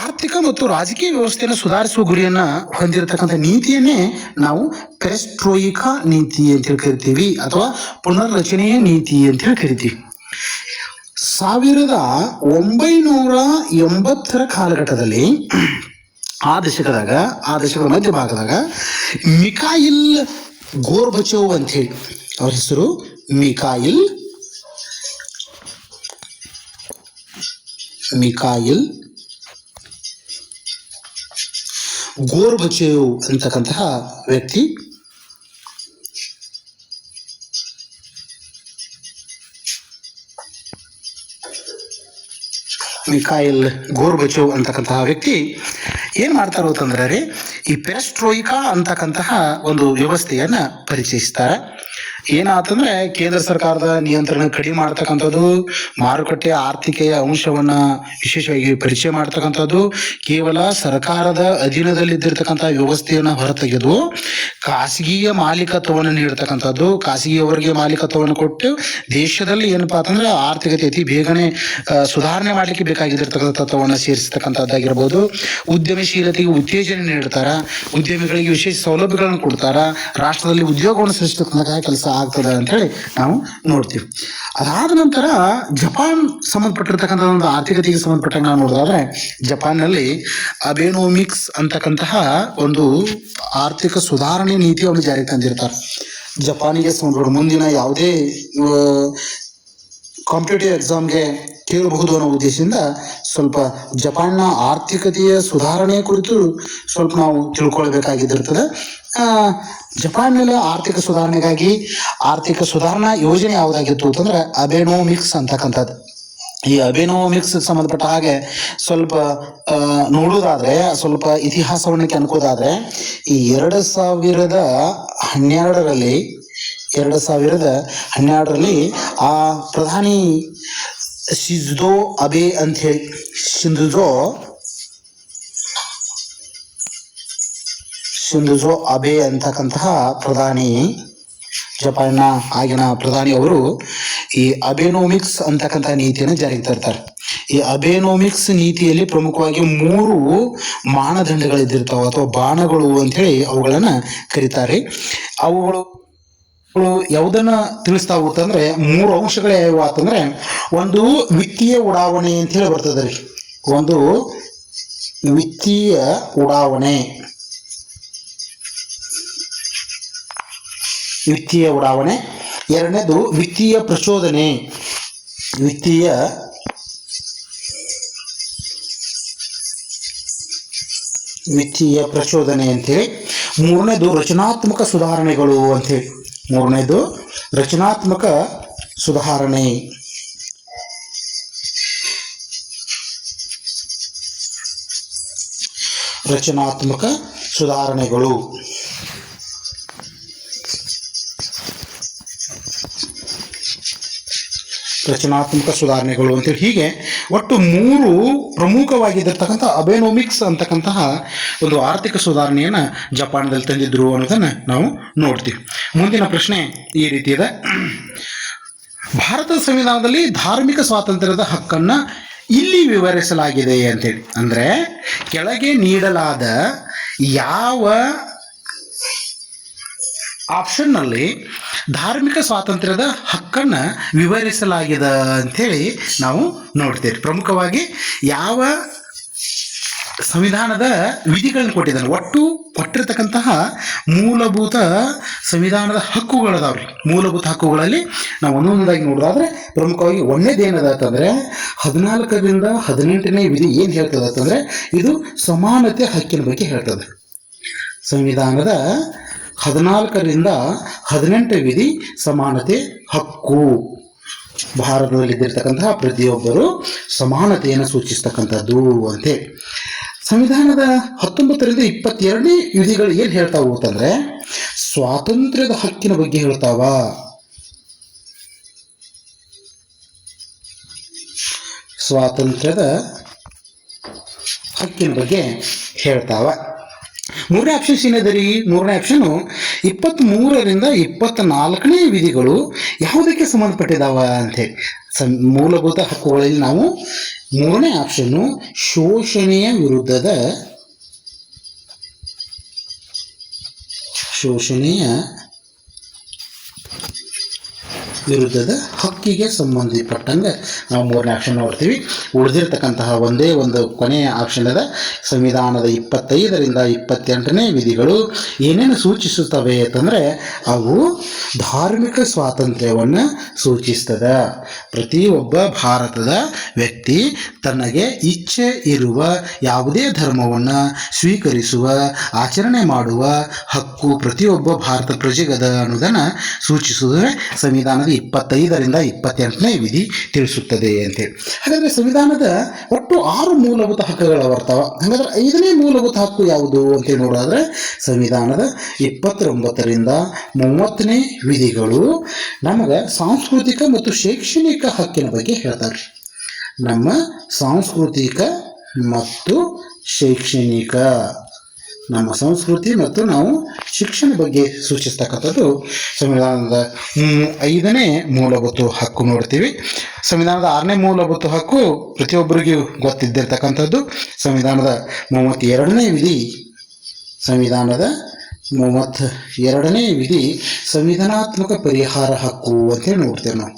ಆರ್ಥಿಕ ಮತ್ತು ರಾಜಕೀಯ ವ್ಯವಸ್ಥೆಯನ್ನು ಸುಧಾರಿಸುವ ಗುರಿಯನ್ನು ಹೊಂದಿರತಕ್ಕಂಥ ನೀತಿಯನ್ನೇ ನಾವು ಪೆರೆಸ್ಟ್ರೋಯಿಕಾ ನೀತಿ ಅಂತೇಳಿ ಕರಿತೀವಿ, ಅಥವಾ ಪುನರ್ರಚನೆಯ ನೀತಿ ಅಂತೇಳಿ ಕರಿತೀವಿ. 1980ರ ಕಾಲಘಟ್ಟದಲ್ಲಿ ಆ ದಶಕದ ಮಧ್ಯಭಾಗದಾಗ ಮಿಖಾಯಿಲ್ ಗೋರ್ಬಚೋವ್ ಅಂತೇಳಿ, ಅವ್ರ ಹೆಸರು ಮಿಖಾಯಿಲ್ ಗೋರ್ಬಚೇವ್ ಅಂತಕ್ಕಂತಹ ವ್ಯಕ್ತಿ ಮಿಖಾಯಿಲ್ ಗೋರ್ಬಚೋವ್ ಅಂತಕ್ಕಂತಹ ವ್ಯಕ್ತಿ ಏನು ಮಾಡ್ತಾರೋ ಅಂತಂದ್ರೆ ರೀ, ಈ ಪೆರೆಸ್ಟ್ರೋಯಿಕಾ ಅಂತಕ್ಕಂತಹ ಒಂದು ವ್ಯವಸ್ಥೆಯನ್ನ ಪರಿಚಯಿಸ್ತಾರೆ. ಏನಾತಂದ್ರೆ ಕೇಂದ್ರ ಸರ್ಕಾರದ ನಿಯಂತ್ರಣ ಕಡಿಮೆ ಮಾಡ್ತಕ್ಕಂಥದ್ದು, ಮಾರುಕಟ್ಟೆ ಆರ್ಥಿಕೆಯ ಅಂಶವನ್ನ ವಿಶೇಷವಾಗಿ ಪರಿಚಯ ಮಾಡ್ತಕ್ಕಂಥದ್ದು, ಕೇವಲ ಸರ್ಕಾರದ ಅಧೀನದಲ್ಲಿದ್ದಿರ್ತಕ್ಕಂಥ ವ್ಯವಸ್ಥೆಯನ್ನು ಹೊರತೆಗೆದು ಖಾಸಗಿಯ ಮಾಲೀಕತ್ವವನ್ನು ನೀಡ್ತಕ್ಕಂಥದ್ದು, ಖಾಸಗಿಯವರಿಗೆ ಮಾಲೀಕತ್ವವನ್ನು ಕೊಟ್ಟು ದೇಶದಲ್ಲಿ ಏನಪ್ಪಾ ಅಂತಂದ್ರೆ ಆರ್ಥಿಕತೆ ಅತಿ ಬೇಗನೆ ಸುಧಾರಣೆ ಮಾಡಲಿಕ್ಕೆ ಬೇಕಾಗಿದ್ದಿರ್ತಕ್ಕಂಥ ತತ್ವವನ್ನು ಸೇರಿಸ್ತಕ್ಕಂಥದ್ದಾಗಿರ್ಬೋದು. ಉದ್ಯಮಶೀಲತೆಗೆ ಉತ್ತೇಜನ ನೀಡ್ತಾರ, ಉದ್ಯಮಿಗಳಿಗೆ ವಿಶೇಷ ಸೌಲಭ್ಯಗಳನ್ನು ಕೊಡ್ತಾರ, ರಾಷ್ಟ್ರದಲ್ಲಿ ಉದ್ಯೋಗವನ್ನು ಸೃಷ್ಟಿಸ್ತಕ್ಕಂಥ ಕೆಲಸ ಆಗ್ತದೆ ಅಂತ ಹೇಳಿ ನಾವು ನೋಡ್ತೀವಿ. ಅದಾದ ನಂತರ ಜಪಾನ್ ಸಂಬಂಧಪಟ್ಟಿರ್ತಕ್ಕಂಥ ಒಂದು ಆರ್ಥಿಕತೆಗೆ ಸಂಬಂಧಪಟ್ಟಾಗ ನಾವು ನೋಡೋದಾದ್ರೆ, ಜಪಾನ್ನಲ್ಲಿ ಅಬೆನೋಮಿಕ್ಸ್ ಅಂತಕ್ಕಂತಹ ಒಂದು ಆರ್ಥಿಕ ಸುಧಾರಣೆ ನೀತಿಯನ್ನು ಜಾರಿಗೆ ತಂದಿರ್ತಾರೆ. ಜಪಾನಿಗೆ ಸಂಬಂಧಪಟ್ಟ ಮುಂದಿನ ಯಾವುದೇ ಕಾಂಪಿಟೇಟಿವ್ ಎಕ್ಸಾಮ್ಗೆ ಕೇಳಬಹುದು ಅನ್ನೋ ಉದ್ದೇಶದಿಂದ ಸ್ವಲ್ಪ ಜಪಾನ್ನ ಆರ್ಥಿಕತೆಯ ಸುಧಾರಣೆ ಕುರಿತು ಸ್ವಲ್ಪ ನಾವು ತಿಳ್ಕೊಳ್ಬೇಕಾಗಿದ್ದಿರ್ತದೆ. ಜಪಾನ್ನಲ್ಲಿ ಆರ್ಥಿಕ ಸುಧಾರಣೆಗಾಗಿ ಆರ್ಥಿಕ ಸುಧಾರಣಾ ಯೋಜನೆ ಯಾವುದಾಗಿತ್ತು ಅಂತಂದ್ರೆ ಅಬೆನೋಮಿಕ್ಸ್ ಅಂತಕ್ಕಂಥದ್ದು. ಈ ಅಬೆನೋಮಿಕ್ಸ್ ಸಂಬಂಧಪಟ್ಟ ಹಾಗೆ ಸ್ವಲ್ಪ ನೋಡೋದಾದ್ರೆ, ಸ್ವಲ್ಪ ಇತಿಹಾಸವನ್ನು ಅನ್ಕೋದಾದ್ರೆ, ಈ 2012ರಲ್ಲಿ ಆ ಪ್ರಧಾನಿ ಶಿಂಜೋ ಅಬೆ ಅಂತ ಹೇಳಿ ಶಿಂಜೋ ಅಬೆ ಅಂತಕ್ಕಂತಹ ಪ್ರಧಾನಿ, ಜಪಾನ್ನ ಆಗಿನ ಪ್ರಧಾನಿ ಅವರು ಈ ಅಬೆನೋಮಿಕ್ಸ್ ಅಂತಕ್ಕಂಥ ನೀತಿಯನ್ನು ಜಾರಿಗೆ ತರ್ತಾರೆ. ಈ ಅಬೆನೋಮಿಕ್ಸ್ ನೀತಿಯಲ್ಲಿ ಪ್ರಮುಖವಾಗಿ 3 ಮಾನದಂಡಗಳಿದ್ದಿರ್ತಾವೆ ಅಥವಾ ಬಾಣಗಳು ಅಂತೇಳಿ ಅವುಗಳನ್ನ ಕರೀತಾರೆ. ಅವುಗಳು ಯಾವುದನ್ನ ತಿಳಿಸ್ತಾವು ಅಂತಂದ್ರೆ 3 ಅಂಶಗಳು ಯಾವ ಅಂತಂದ್ರೆ, ಒಂದು ವಿತ್ತೀಯ ಉಡಾವಣೆ ಅಂತ ಹೇಳಿ ಬರ್ತದೆ ರೀ. ಒಂದು ವಿತ್ತೀಯ ಉಡಾವಣೆ, ಎರಡನೇದು ವಿತ್ತೀಯ ಪ್ರಚೋದನೆ, ಅಂತೇಳಿ. ಮೂರನೇದು ರಚನಾತ್ಮಕ ಸುಧಾರಣೆಗಳು ಅಂತೇಳಿ. ರಚನಾತ್ಮಕ ಸುಧಾರಣೆಗಳು. ಅಂತೇಳಿ ಹೀಗೆ ಒಟ್ಟು 3 ಪ್ರಮುಖವಾಗಿದ್ದಿರ್ತಕ್ಕಂಥ ಅಬೆನೋಮಿಕ್ಸ್ ಅಂತಕ್ಕಂತಹ ಒಂದು ಆರ್ಥಿಕ ಸುಧಾರಣೆಯನ್ನು ಜಪಾನದಲ್ಲಿ ತಂದಿದ್ರು ಅನ್ನೋದನ್ನು ನಾವು ನೋಡ್ತೀವಿ. ಮುಂದಿನ ಪ್ರಶ್ನೆ ಈ ರೀತಿ ಇದೆ. ಭಾರತದ ಸಂವಿಧಾನದಲ್ಲಿ ಧಾರ್ಮಿಕ ಸ್ವಾತಂತ್ರ್ಯದ ಹಕ್ಕನ್ನು ಇಲ್ಲಿ ವಿವರಿಸಲಾಗಿದೆ ಅಂತೇಳಿ. ಅಂದರೆ ಕೆಳಗೆ ನೀಡಲಾದ ಯಾವ ಆಪ್ಷನ್ನಲ್ಲಿ ಧಾರ್ಮಿಕ ಸ್ವಾತಂತ್ರ್ಯದ ಹಕ್ಕನ್ನು ವಿವರಿಸಲಾಗಿದೆ ಅಂಥೇಳಿ ನಾವು ನೋಡ್ತೇವೆ. ಪ್ರಮುಖವಾಗಿ ಯಾವ ಸಂವಿಧಾನದ ವಿಧಿಗಳನ್ನು ಕೊಟ್ಟಿದ್ದಾನೆ, ಒಟ್ಟು ಕೊಟ್ಟಿರ್ತಕ್ಕಂತಹ ಮೂಲಭೂತ ಸಂವಿಧಾನದ ಹಕ್ಕುಗಳದಾವ್ರಿ. ಮೂಲಭೂತ ಹಕ್ಕುಗಳಲ್ಲಿ ನಾವು ಒಂದೊಂದಾಗಿ ನೋಡೋದಾದ್ರೆ ಪ್ರಮುಖವಾಗಿ ಒಂದೇದೇನದ ಅಂತಂದರೆ 14ರಿಂದ 18ನೇ ವಿಧಿ ಏನು ಹೇಳ್ತದೆ ಅಂತಂದರೆ, ಇದು ಸಮಾನತೆ ಹಕ್ಕಿನ ಬಗ್ಗೆ ಹೇಳ್ತದೆ. ಸಂವಿಧಾನದ 14ರಿಂದ 18 ವಿಧಿ ಸಮಾನತೆ ಹಕ್ಕು. ಭಾರತದಲ್ಲಿದ್ದಿರ್ತಕ್ಕಂತಹ ಪ್ರತಿಯೊಬ್ಬರು ಸಮಾನತೆಯನ್ನು ಸೂಚಿಸ್ತಕ್ಕಂಥದ್ದು ಅಂತೇಳಿ. ಸಂವಿಧಾನದ 19ರಿಂದ 22ನೇ ವಿಧಿಗಳು ಏನು ಹೇಳ್ತಾವು ಅಂತಂದ್ರೆ, ಸ್ವಾತಂತ್ರ್ಯದ ಹಕ್ಕಿನ ಬಗ್ಗೆ ಹೇಳ್ತಾವ. ಮೂರನೇ ಆಪ್ಷನ್ಸ್ ಏನಿದೆ? ಮೂರನೇ ಆಪ್ಷನ್ 23ರಿಂದ 24ನೇ ವಿಧಿಗಳು ಯಾವುದಕ್ಕೆ ಸಂಬಂಧಪಟ್ಟಿದ್ದಾವ ಅಂತೇಳಿ. ಮೂಲಭೂತ ಹಕ್ಕುಗಳಲ್ಲಿ ನಾವು ಮೂರನೇ ಆಪ್ಷನ್ನು ಶೋಷಣೆಯ ವಿರುದ್ಧದ ಹಕ್ಕಿಗೆ ಸಂಬಂಧಪಟ್ಟಂಗೆ ನಾವು ಮೂರನೇ ಆಪ್ಷನ್ ನೋಡ್ತೀವಿ. ಉಳಿದಿರ್ತಕ್ಕಂತಹ ಒಂದೇ ಒಂದು ಕೊನೆಯ ಆಪ್ಷನ್ ಅದ. ಸಂವಿಧಾನದ 25ರಿಂದ 28ನೇ ವಿಧಿಗಳು ಏನೇನು ಸೂಚಿಸುತ್ತವೆ ಅಂತಂದರೆ, ಅವು ಧಾರ್ಮಿಕ ಸ್ವಾತಂತ್ರ್ಯವನ್ನು ಸೂಚಿಸ್ತದೆ. ಪ್ರತಿಯೊಬ್ಬ ಭಾರತದ ವ್ಯಕ್ತಿ ತನಗೆ ಇಚ್ಛೆ ಇರುವ ಯಾವುದೇ ಧರ್ಮವನ್ನು ಸ್ವೀಕರಿಸುವ, ಆಚರಣೆ ಮಾಡುವ ಹಕ್ಕು ಪ್ರತಿಯೊಬ್ಬ ಭಾರತ ಪ್ರಜೆಗದ ಅನ್ನೋದನ್ನು ಸೂಚಿಸುವುದೇ ಸಂವಿಧಾನದ 25ರಿಂದ 28ನೇ ವಿಧಿ ತಿಳಿಸುತ್ತದೆ ಅಂತೇಳಿ. ಹಾಗಾದರೆ ಸಂವಿಧಾನದ ಒಟ್ಟು 6 ಮೂಲಭೂತ ಹಕ್ಕುಗಳು ಬರ್ತಾವ. ಹಾಗಾದ್ರೆ 5ನೇ ಮೂಲಭೂತ ಹಕ್ಕು ಯಾವುದು ಅಂತೇಳಿ ನೋಡೋದಾದ್ರೆ, ಸಂವಿಧಾನದ 29ರಿಂದ 30ನೇ ವಿಧಿಗಳು ನಮಗೆ ಸಾಂಸ್ಕೃತಿಕ ಮತ್ತು ಶೈಕ್ಷಣಿಕ ಹಕ್ಕಿನ ಬಗ್ಗೆ ಹೇಳ್ತಾರೆ. ನಮ್ಮ ಸಾಂಸ್ಕೃತಿಕ ಮತ್ತು ಶೈಕ್ಷಣಿಕ, ನಮ್ಮ ಸಂಸ್ಕೃತಿ ಮತ್ತು ನಾವು ಶಿಕ್ಷಣ ಬಗ್ಗೆ ಸೂಚಿಸ್ತಕ್ಕಂಥದ್ದು ಸಂವಿಧಾನದ 5ನೇ ಮೂಲಭೂತ ಹಕ್ಕು ನೋಡ್ತೀವಿ. ಸಂವಿಧಾನದ 6ನೇ ಮೂಲಭೂತ ಹಕ್ಕು ಪ್ರತಿಯೊಬ್ಬರಿಗೂ ಗೊತ್ತಿದ್ದಿರ್ತಕ್ಕಂಥದ್ದು ಸಂವಿಧಾನದ 32ನೇ ವಿಧಿ. ಸಂವಿಧಾನಾತ್ಮಕ ಪರಿಹಾರ ಹಕ್ಕು ಅಂತೇಳಿ ನೋಡ್ತೇವೆ ನಾವು.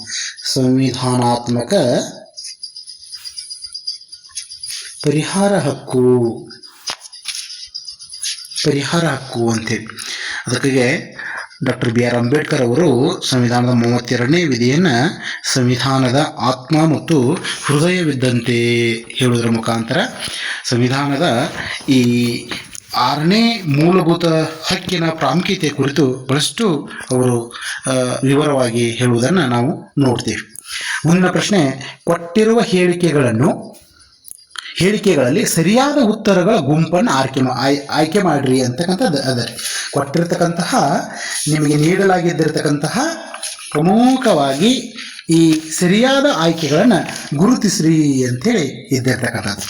ಸಂವಿಧಾನಾತ್ಮಕ ಪರಿಹಾರ ಹಕ್ಕು ಅಂತೇಳಿ. ಅದಕ್ಕಾಗಿ ಡಾಕ್ಟರ್ BR ಅಂಬೇಡ್ಕರ್ ಅವರು ಸಂವಿಧಾನದ 32ನೇ ವಿಧಿಯನ್ನು ಸಂವಿಧಾನದ ಆತ್ಮ ಮತ್ತು ಹೃದಯವಿದ್ದಂತೆ ಹೇಳುವುದರ ಮುಖಾಂತರ ಸಂವಿಧಾನದ ಈ 6ನೇ ಮೂಲಭೂತ ಹಕ್ಕಿನ ಪ್ರಾಮುಖ್ಯತೆ ಕುರಿತು ಬಹಳಷ್ಟು ಅವರು ವಿವರವಾಗಿ ಹೇಳುವುದನ್ನು ನಾವು ನೋಡ್ತೀವಿ. ಮುಂದಿನ ಪ್ರಶ್ನೆ, ಕೊಟ್ಟಿರುವ ಹೇಳಿಕೆಗಳಲ್ಲಿ ಸರಿಯಾದ ಉತ್ತರಗಳ ಗುಂಪನ್ನು ಆಯ್ಕೆ ಮಾಡ್ರಿ ಅಂತಕ್ಕಂಥದ್ದು ಅದ. ಕೊಟ್ಟಿರ್ತಕ್ಕಂತಹ ನಿಮಗೆ ನೀಡಲಾಗಿದ್ದಿರತಕ್ಕಂತಹ ಪ್ರಮುಖವಾಗಿ ಈ ಸರಿಯಾದ ಆಯ್ಕೆಗಳನ್ನು ಗುರುತಿಸ್ರಿ ಅಂಥೇಳಿ ಇದ್ದಿರ್ತಕ್ಕಂಥದ್ದು.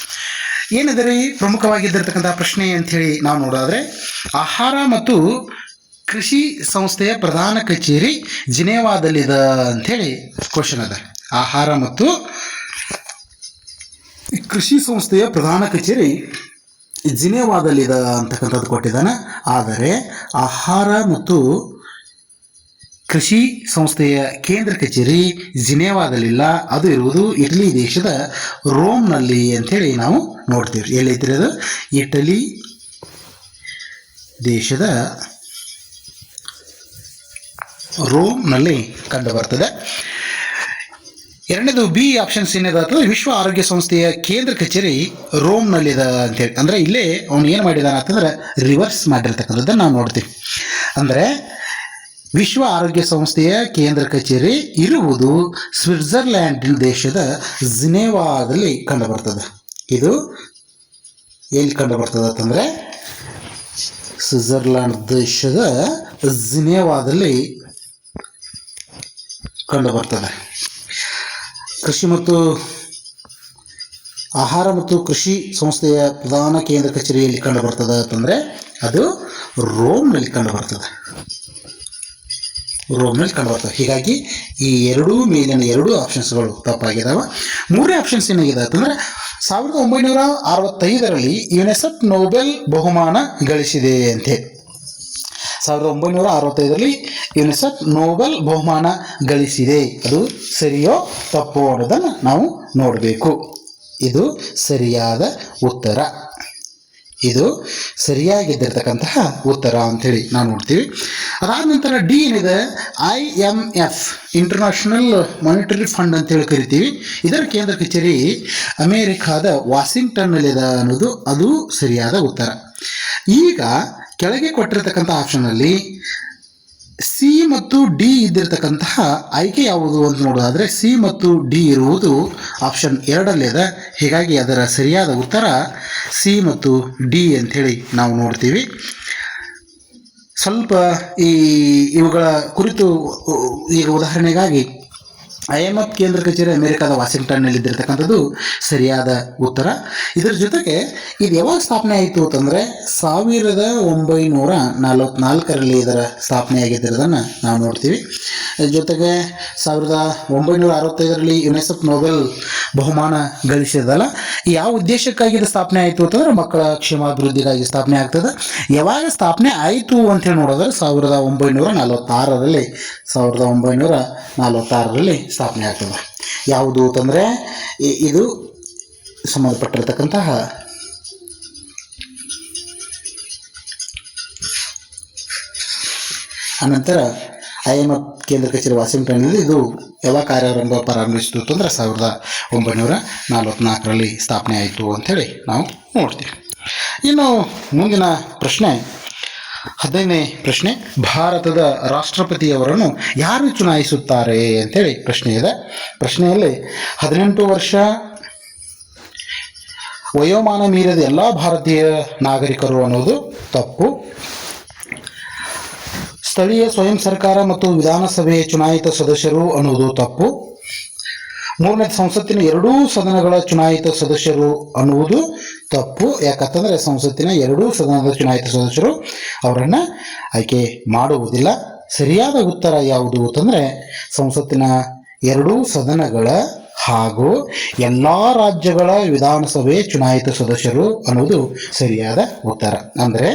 ಏನಿದೆ ಪ್ರಮುಖವಾಗಿದ್ದಿರತಕ್ಕಂಥ ಪ್ರಶ್ನೆ ಅಂಥೇಳಿ ನಾವು ನೋಡೋದಾದರೆ, ಆಹಾರ ಮತ್ತು ಕೃಷಿ ಸಂಸ್ಥೆಯ ಪ್ರಧಾನ ಕಚೇರಿ ಜಿನೇವಾದಲ್ಲಿದೆ ಅಂಥೇಳಿ ಕ್ವಶನ್ ಅದ. ಆಹಾರ ಮತ್ತು ಕೃಷಿ ಸಂಸ್ಥೆಯ ಪ್ರಧಾನ ಕಚೇರಿ ಜಿನೇವಾದಲ್ಲಿದೆ ಅಂತಕ್ಕಂಥದ್ದು ಕೊಟ್ಟಿದ್ದಾನೆ. ಆದರೆ ಆಹಾರ ಮತ್ತು ಕೃಷಿ ಸಂಸ್ಥೆಯ ಕೇಂದ್ರ ಕಚೇರಿ ಜಿನೇವಾದಲ್ಲಿಲ್ಲ, ಅದು ಇರುವುದು ಇಟಲಿ ದೇಶದ ರೋಮ್ನಲ್ಲಿ ಅಂಥೇಳಿ ನಾವು ನೋಡ್ತೀವಿ. ಎಲ್ಲೈತಿರಿ ಅದು? ಇಟಲಿ ದೇಶದ ರೋಮ್ನಲ್ಲಿ ಕಂಡು ಬರ್ತದೆ. ಎರಡನೇದು ಬಿ ಆಪ್ಷನ್ಸ್ ಏನಿದೆ, ವಿಶ್ವ ಆರೋಗ್ಯ ಸಂಸ್ಥೆಯ ಕೇಂದ್ರ ಕಚೇರಿ ರೋಮ್ನಲ್ಲಿದೆ ಅಂತೇಳಿ. ಅಂದರೆ ಇಲ್ಲೇ ಅವನು ಏನು ಮಾಡಿದಾನ ಅಂತಂದ್ರೆ ರಿವರ್ಸ್ ಮಾಡಿರ್ತಕ್ಕಂಥದ್ದನ್ನು ನಾವು ನೋಡ್ತೀವಿ. ಅಂದರೆ ವಿಶ್ವ ಆರೋಗ್ಯ ಸಂಸ್ಥೆಯ ಕೇಂದ್ರ ಕಚೇರಿ ಇರುವುದು ಸ್ವಿಟ್ಜರ್ಲ್ಯಾಂಡ್ ದೇಶದ ಜಿನೇವಾದಲ್ಲಿ ಕಂಡುಬರ್ತದೆ. ಇದು ಎಲ್ಲಿ ಕಂಡುಬರ್ತದೆ ಅಂತಂದರೆ ಸ್ವಿಟ್ಜರ್ಲ್ಯಾಂಡ್ ದೇಶದ ಜಿನೇವಾದಲ್ಲಿ ಕಂಡುಬರ್ತದೆ. ಕೃಷಿ ಮತ್ತು ಆಹಾರ ಮತ್ತು ಕೃಷಿ ಸಂಸ್ಥೆಯ ಪ್ರಧಾನ ಕೇಂದ್ರ ಕಚೇರಿಯಲ್ಲಿ ಕಂಡುಬರ್ತದೆ ಅಂತಂದರೆ ಅದು ರೋಮ್ನಲ್ಲಿ ಕಂಡುಬರ್ತದೆ. ಹೀಗಾಗಿ ಈ ಮೇಲಿನ ಎರಡೂ ಆಪ್ಷನ್ಸ್ಗಳು ತಪ್ಪಾಗಿದ್ದಾವೆ. ಮೂರನೇ ಆಪ್ಷನ್ಸ್ ಏನಾಗಿದೆ ಅಂತಂದರೆ 1965ರಲ್ಲಿ ಯುನೆಸ್ಕೋ ನೊಬೆಲ್ ಬಹುಮಾನ ಗಳಿಸಿದೆ ಅಂತೇಳಿ. 1965ರಲ್ಲಿ ಯುನೆಸ್ಕೋ ನೊಬೆಲ್ ಬಹುಮಾನ ಗಳಿಸಿದೆ. ಅದು ಸರಿಯೋ ತಪ್ಪೋ ಅನ್ನೋದನ್ನು ನಾವು ನೋಡಬೇಕು. ಇದು ಸರಿಯಾದ ಉತ್ತರ. ಇದು ಸರಿಯಾಗಿದ್ದಿರ್ತಕ್ಕಂತಹ ಉತ್ತರ ಅಂಥೇಳಿ ನಾವು ನೋಡ್ತೀವಿ. ಅದಾದ ನಂತರ ಡಿ ಏನಿದೆ, IMF ಇಂಟರ್ನ್ಯಾಷನಲ್ ಮಾನಿಟರಿ ಫಂಡ್ ಅಂತೇಳಿ ಕರಿತೀವಿ. ಇದರ ಕೇಂದ್ರ ಕಚೇರಿ ಅಮೇರಿಕಾದ ವಾಷಿಂಗ್ಟನ್ನಲ್ಲಿದೆ ಅನ್ನೋದು ಅದು ಸರಿಯಾದ ಉತ್ತರ. ಈಗ ಕೆಳಗೆ ಕೊಟ್ಟಿರ್ತಕ್ಕಂಥ ಆಪ್ಷನ್ನಲ್ಲಿ ಸಿ ಮತ್ತು ಡಿ ಇದ್ದಿರ್ತಕ್ಕಂತಹ ಆಯ್ಕೆ ಯಾವುದು ಅಂತ ನೋಡೋದಾದರೆ ಸಿ ಮತ್ತು ಡಿ ಇರುವುದು ಆಪ್ಷನ್ 2ರಲ್ಲಿದೆ. ಹೀಗಾಗಿ ಅದರ ಸರಿಯಾದ ಉತ್ತರ ಸಿ ಮತ್ತು ಡಿ ಅಂಥೇಳಿ ನಾವು ನೋಡ್ತೀವಿ. ಸ್ವಲ್ಪ ಇವುಗಳ ಕುರಿತು ಈಗ ಉದಾಹರಣೆಗಾಗಿ IMF ಕೇಂದ್ರ ಕಚೇರಿ ಅಮೆರಿಕದ ವಾಷಿಂಗ್ಟನ್ನಲ್ಲಿದ್ದಿರ್ತಕ್ಕಂಥದ್ದು ಸರಿಯಾದ ಉತ್ತರ. ಇದರ ಜೊತೆಗೆ ಇದು ಯಾವಾಗ ಸ್ಥಾಪನೆ ಆಯಿತು ಅಂತಂದರೆ 1944ರಲ್ಲಿ ಇದರ ಸ್ಥಾಪನೆ ಆಗಿದ್ದಿರೋದನ್ನು ನಾವು ನೋಡ್ತೀವಿ. ಜೊತೆಗೆ 1965ರಲ್ಲಿ ಯುನೆಸ್ಕೋ ನೊಬೆಲ್ ಬಹುಮಾನ ಗಳಿಸಿದಲ್ಲ, ಯಾವ ಉದ್ದೇಶಕ್ಕಾಗಿ ಇದು ಸ್ಥಾಪನೆ ಆಯಿತು ಅಂತಂದರೆ ಮಕ್ಕಳ ಕ್ಷೇಮಾಭಿವೃದ್ಧಿಗಾಗಿ ಸ್ಥಾಪನೆ ಆಗ್ತದೆ. ಯಾವಾಗ ಸ್ಥಾಪನೆ ಆಯಿತು ಅಂತೇಳಿ ನೋಡಿದ್ರೆ 1946ರಲ್ಲಿ ಸ್ಥಾಪನೆ ಆಗ್ತದೆ. ಯಾವುದು ಅಂತಂದರೆ ಇದು ಸಂಬಂಧಪಟ್ಟಿರತಕ್ಕಂತಹ ಅನಂತರ IMF ಕೇಂದ್ರ ಕಚೇರಿ ವಾಷಿಂಗ್ಟನ್ನಲ್ಲಿ ಇದು ಯಾವಾಗ ಕಾರ್ಯಾರಂಭ ಪ್ರಾರಂಭಿಸಿತು ಅಂತಂದರೆ 1944ರಲ್ಲಿ ಸ್ಥಾಪನೆ ಆಯಿತು ಅಂಥೇಳಿ ನಾವು ನೋಡ್ತೀವಿ. ಇನ್ನು ಮುಂದಿನ ಪ್ರಶ್ನೆ 15ನೇ ಪ್ರಶ್ನೆ, ಭಾರತದ ರಾಷ್ಟ್ರಪತಿಯವರನ್ನು ಯಾರು ಚುನಾಯಿಸುತ್ತಾರೆ ಅಂತೇಳಿ ಪ್ರಶ್ನೆ ಇದೆ. ಪ್ರಶ್ನೆಯಲ್ಲಿ 18 ವರ್ಷ ವಯೋಮಾನ ಮೀರಿದ ಎಲ್ಲ ಭಾರತೀಯ ನಾಗರಿಕರು ಅನ್ನೋದು ತಪ್ಪು. ಸ್ಥಳೀಯ ಸ್ವಯಂ ಸರ್ಕಾರ ಮತ್ತು ವಿಧಾನಸಭೆಯ ಚುನಾಯಿತ ಸದಸ್ಯರು ಅನ್ನೋದು ತಪ್ಪು. ಮೂರನೇ ಸಂಸತ್ತಿನ ಎರಡೂ ಸದನಗಳ ಚುನಾಯಿತ ಸದಸ್ಯರು ಅನ್ನುವುದು ತಪ್ಪು. ಯಾಕಂತಂದರೆ ಸಂಸತ್ತಿನ ಎರಡೂ ಸದನದ ಚುನಾಯಿತ ಸದಸ್ಯರು ಅವರನ್ನು ಆಯ್ಕೆ ಮಾಡುವುದಿಲ್ಲ. ಸರಿಯಾದ ಉತ್ತರ ಯಾವುದು ಅಂತಂದರೆ ಸಂಸತ್ತಿನ ಎರಡೂ ಸದನಗಳ ಹಾಗೂ ಎಲ್ಲ ರಾಜ್ಯಗಳ ವಿಧಾನಸಭೆ ಚುನಾಯಿತ ಸದಸ್ಯರು ಅನ್ನೋದು ಸರಿಯಾದ ಉತ್ತರ. ಅಂದರೆ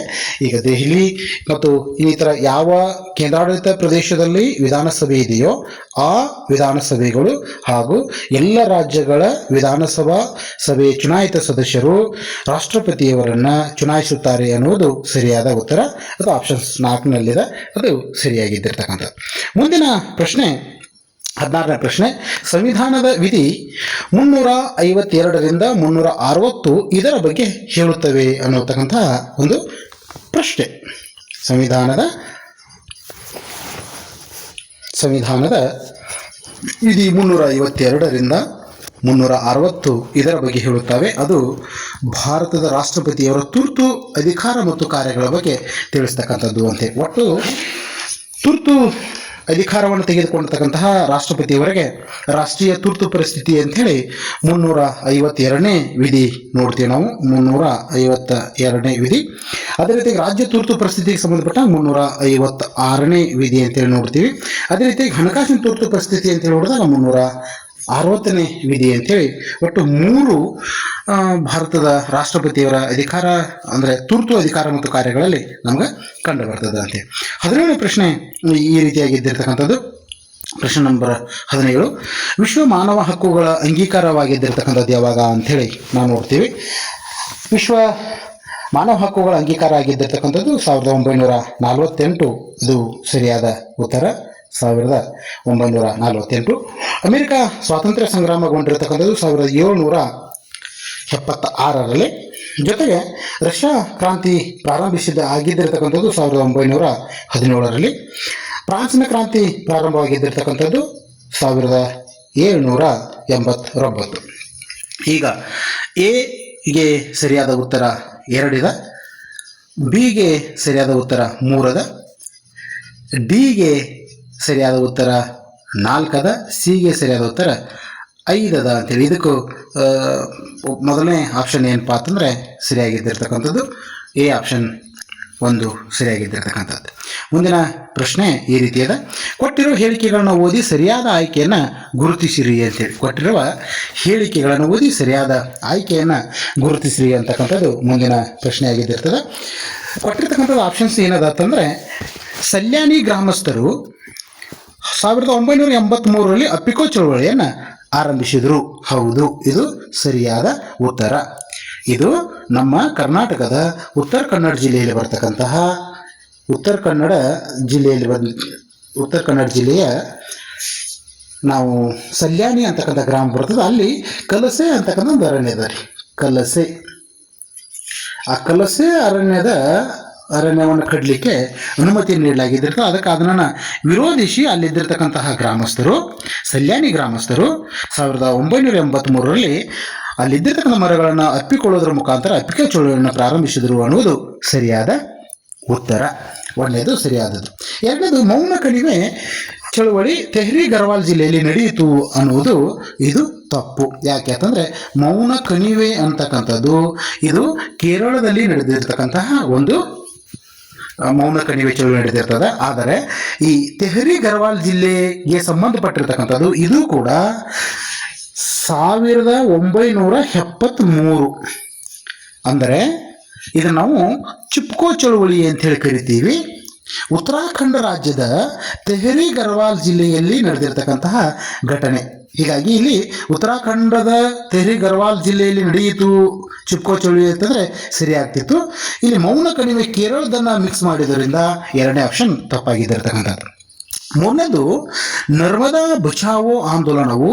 ಈಗ ದೆಹಲಿ ಮತ್ತು ಇನ್ನಿತರ ಯಾವ ಕೇಂದ್ರಾಡಳಿತ ಪ್ರದೇಶದಲ್ಲಿ ವಿಧಾನಸಭೆ ಇದೆಯೋ ಆ ವಿಧಾನಸಭೆಗಳು ಹಾಗೂ ಎಲ್ಲ ರಾಜ್ಯಗಳ ವಿಧಾನಸಭಾ ಸಭೆ ಚುನಾಯಿತ ಸದಸ್ಯರು ರಾಷ್ಟ್ರಪತಿಯವರನ್ನು ಚುನಾಯಿಸುತ್ತಾರೆ ಅನ್ನುವುದು ಸರಿಯಾದ ಉತ್ತರ. ಅದು ಆಪ್ಷನ್ಸ್ 4ನಲ್ಲಿದೆ, ಅದು ಸರಿಯಾಗಿದ್ದಿರ್ತಕ್ಕಂಥದ್ದು. ಮುಂದಿನ ಪ್ರಶ್ನೆ 16ನೇ ಪ್ರಶ್ನೆ, ಸಂವಿಧಾನದ ವಿಧಿ 352ರಿಂದ 360 ಇದರ ಬಗ್ಗೆ ಹೇಳುತ್ತವೆ ಅನ್ನತಕ್ಕಂತಹ ಒಂದು ಪ್ರಶ್ನೆ. ಸಂವಿಧಾನದ ವಿಧಿ 352ರಿಂದ 360 ಇದರ ಬಗ್ಗೆ ಹೇಳುತ್ತವೆ. ಅದು ಭಾರತದ ರಾಷ್ಟ್ರಪತಿಯವರ ತುರ್ತು ಅಧಿಕಾರ ಮತ್ತು ಕಾರ್ಯಗಳ ಬಗ್ಗೆ ತಿಳಿಸ್ತಕ್ಕಂಥದ್ದು ಅಂತೆ. ಒಟ್ಟು ತುರ್ತು ಅಧಿಕಾರವನ್ನು ತೆಗೆದುಕೊಂಡಿರ್ತಕ್ಕಂತಹ ರಾಷ್ಟ್ರಪತಿಯವರಿಗೆ ರಾಷ್ಟ್ರೀಯ ತುರ್ತು ಪರಿಸ್ಥಿತಿ ಅಂಥೇಳಿ 352ನೇ ವಿಧಿ ನೋಡ್ತೀವಿ ನಾವು. 352ನೇ ವಿಧಿ. ಅದೇ ರೀತಿ ರಾಜ್ಯ ತುರ್ತು ಪರಿಸ್ಥಿತಿಗೆ ಸಂಬಂಧಪಟ್ಟ 356ನೇ ವಿಧಿ ಅಂತೇಳಿ ನೋಡ್ತೀವಿ. ಅದೇ ರೀತಿ ಹಣಕಾಸಿನ ತುರ್ತು ಪರಿಸ್ಥಿತಿ ಅಂತೇಳಿ ನೋಡಿದಾಗ 360ನೇ ವಿಧಿ ಅಂತೇಳಿ ಒಟ್ಟು 3 ಭಾರತದ ರಾಷ್ಟ್ರಪತಿಯವರ ಅಧಿಕಾರ ಅಂದರೆ ತುರ್ತು ಅಧಿಕಾರ ಮತ್ತು ಕಾರ್ಯಗಳಲ್ಲಿ ನಮ್ಗೆ ಕಂಡು ಬರ್ತದೆ ಅಂತೇಳಿ. 17ನೇ ಪ್ರಶ್ನೆ ಈ ರೀತಿಯಾಗಿದ್ದಿರ್ತಕ್ಕಂಥದ್ದು. ಪ್ರಶ್ನೆ ನಂಬರ್ 17, ವಿಶ್ವ ಮಾನವ ಹಕ್ಕುಗಳ ಅಂಗೀಕಾರವಾಗಿದ್ದಿರ್ತಕ್ಕಂಥದ್ದು ಯಾವಾಗ ಅಂಥೇಳಿ ನಾವು ನೋಡ್ತೀವಿ. ವಿಶ್ವ ಮಾನವ ಹಕ್ಕುಗಳ ಅಂಗೀಕಾರ ಆಗಿದ್ದಿರ್ತಕ್ಕಂಥದ್ದು 1948. ಇದು ಸರಿಯಾದ ಉತ್ತರ, 1948. ಅಮೆರಿಕ ಸ್ವಾತಂತ್ರ್ಯ ಸಂಗ್ರಾಮಗೊಂಡಿರತಕ್ಕಂಥದ್ದು 1776ರಲ್ಲಿ. ಜೊತೆಗೆ ರಷ್ಯಾ ಕ್ರಾಂತಿ ಆಗಿದ್ದಿರತಕ್ಕಂಥದ್ದು 1917ರಲ್ಲಿ. ಫ್ರಾನ್ಸಿನ ಕ್ರಾಂತಿ ಪ್ರಾರಂಭವಾಗಿದ್ದಿರತಕ್ಕಂಥದ್ದು 1789. ಈಗ ಎಗೆ ಸರಿಯಾದ ಉತ್ತರ 2, ಬಿಗೆ ಸರಿಯಾದ ಉತ್ತರ 3, ಡಿಗೆ ಸರಿಯಾದ ಉತ್ತರ 4, ಸಿಗೆ ಸರಿಯಾದ ಉತ್ತರ 5 ಅಂತೇಳಿ. ಇದಕ್ಕೂ ಮೊದಲನೇ ಆಪ್ಷನ್ ಏನಪ್ಪ ಅಂತಂದರೆ ಸರಿಯಾಗಿದ್ದಿರ್ತಕ್ಕಂಥದ್ದು ಎ ಆಪ್ಷನ್ 1 ಸರಿಯಾಗಿದ್ದಿರ್ತಕ್ಕಂಥದ್ದು. ಮುಂದಿನ ಪ್ರಶ್ನೆ ಈ ರೀತಿಯಾದ, ಕೊಟ್ಟಿರುವ ಹೇಳಿಕೆಗಳನ್ನು ಓದಿ ಸರಿಯಾದ ಆಯ್ಕೆಯನ್ನು ಗುರುತಿಸಿರಿ ಅಂತೇಳಿ. ಕೊಟ್ಟಿರುವ ಹೇಳಿಕೆಗಳನ್ನು ಓದಿ ಸರಿಯಾದ ಆಯ್ಕೆಯನ್ನು ಗುರುತಿಸಿರಿ ಅಂತಕ್ಕಂಥದ್ದು ಮುಂದಿನ ಪ್ರಶ್ನೆ ಆಗಿದ್ದಿರ್ತದೆ. ಕೊಟ್ಟಿರ್ತಕ್ಕಂಥದ್ದು ಆಪ್ಷನ್ಸ್ ಏನದ ಅಂತಂದರೆ, ಸಲ್ಯಾನಿ ಗ್ರಾಮಸ್ಥರು 1983ರಲ್ಲಿ ಅಪ್ಪಿಕೋ ಚಳವಳಿಯನ್ನು ಆರಂಭಿಸಿದರು. ಹೌದು, ಇದು ಸರಿಯಾದ ಉತ್ತರ. ಇದು ನಮ್ಮ ಕರ್ನಾಟಕದ ಉತ್ತರ ಕನ್ನಡ ಜಿಲ್ಲೆಯಲ್ಲಿ ಬರ್ತಕ್ಕಂತಹ ಉತ್ತರ ಕನ್ನಡ ಜಿಲ್ಲೆಯ ನಾವು ಸಲ್ಯಾನಿ ಅಂತಕ್ಕಂಥ ಗ್ರಾಮ ಬರ್ತದೆ. ಅಲ್ಲಿ ಕಲಸೆ ಅಂತಕ್ಕಂಥ ಒಂದು ಅರಣ್ಯ ಇದೆ ರೀ. ಕಲಸೆ, ಆ ಕಲಸೆ ಅರಣ್ಯವನ್ನು ಕಟ್ಟಲಿಕ್ಕೆ ಅನುಮತಿ ನೀಡಲಾಗಿದ್ದಿರ್ತದೆ. ಅದಕ್ಕೆ ಅದನ್ನು ವಿರೋಧಿಸಿ ಅಲ್ಲಿದ್ದಿರ್ತಕ್ಕಂತಹ ಗ್ರಾಮಸ್ಥರು, ಸಲ್ಯಾನಿ ಗ್ರಾಮಸ್ಥರು 1983ರಲ್ಲಿ ಅಲ್ಲಿದ್ದಿರ್ತಕ್ಕಂಥ ಮರಗಳನ್ನು ಅಪ್ಪಿಕೊಳ್ಳೋದ್ರ ಮುಖಾಂತರ ಅಪ್ಪಿಕೆ ಚಳವಳಿಯನ್ನು ಪ್ರಾರಂಭಿಸಿದರು ಅನ್ನುವುದು ಸರಿಯಾದ ಉತ್ತರ. ಒಂದನೇದು ಸರಿಯಾದದ್ದು. ಎರಡನೇದು, ಮೌನ ಕಣಿವೆ ಚಳವಳಿ ತೆಹರಿ ಗರ್ವಾಲ್ ಜಿಲ್ಲೆಯಲ್ಲಿ ನಡೆಯಿತು ಅನ್ನುವುದು ಇದು ತಪ್ಪು. ಯಾಕೆ ಅಂತಂದರೆ ಮೌನ ಕಣಿವೆ ಅಂತಕ್ಕಂಥದ್ದು ಇದು ಕೇರಳದಲ್ಲಿ ನಡೆದಿರ್ತಕ್ಕಂತಹ ಒಂದು ಮೌನ ಕಣಿವೆ ಚಳವಳಿ ನಡೆದಿರ್ತದೆ. ಆದರೆ ಈ ತೆಹರಿ ಗರ್ವಾಲ್ ಜಿಲ್ಲೆಗೆ ಸಂಬಂಧಪಟ್ಟಿರ್ತಕ್ಕಂಥದ್ದು ಇದು ಕೂಡ 1973. ಅಂದರೆ ಇದನ್ನು ನಾವು ಚಿಪ್ಕೋ ಚಳವಳಿ ಅಂತ ಹೇಳಿ ಕರಿತೀವಿ. ಉತ್ತರಾಖಂಡ ರಾಜ್ಯದ ತೆಹರಿ ಗರ್ವಾಲ್ ಜಿಲ್ಲೆಯಲ್ಲಿ ನಡೆದಿರ್ತಕ್ಕಂತಹ ಘಟನೆ. ಹೀಗಾಗಿ ಇಲ್ಲಿ ಉತ್ತರಾಖಂಡದ ತೆಹರಿ ಗರ್ವಾಲ್ ಜಿಲ್ಲೆಯಲ್ಲಿ ನಡೆಯಿತು ಚಿಪ್ಕೋ ಚಳವಳಿ ಅಂತಂದರೆ ಸರಿಯಾಗ್ತಿತ್ತು. ಇಲ್ಲಿ ಮೌನ ಕಣಿವೆ ಕೇರಳದನ್ನು ಮಿಕ್ಸ್ ಮಾಡಿದ್ರಿಂದ 2ನೇ ಆಪ್ಷನ್ ತಪ್ಪಾಗಿದ್ದಿರ್ತಕ್ಕಂಥದ್ದು. ಮೂರನೇದು, ನರ್ಮದಾ ಬಚಾವೋ ಆಂದೋಲನವು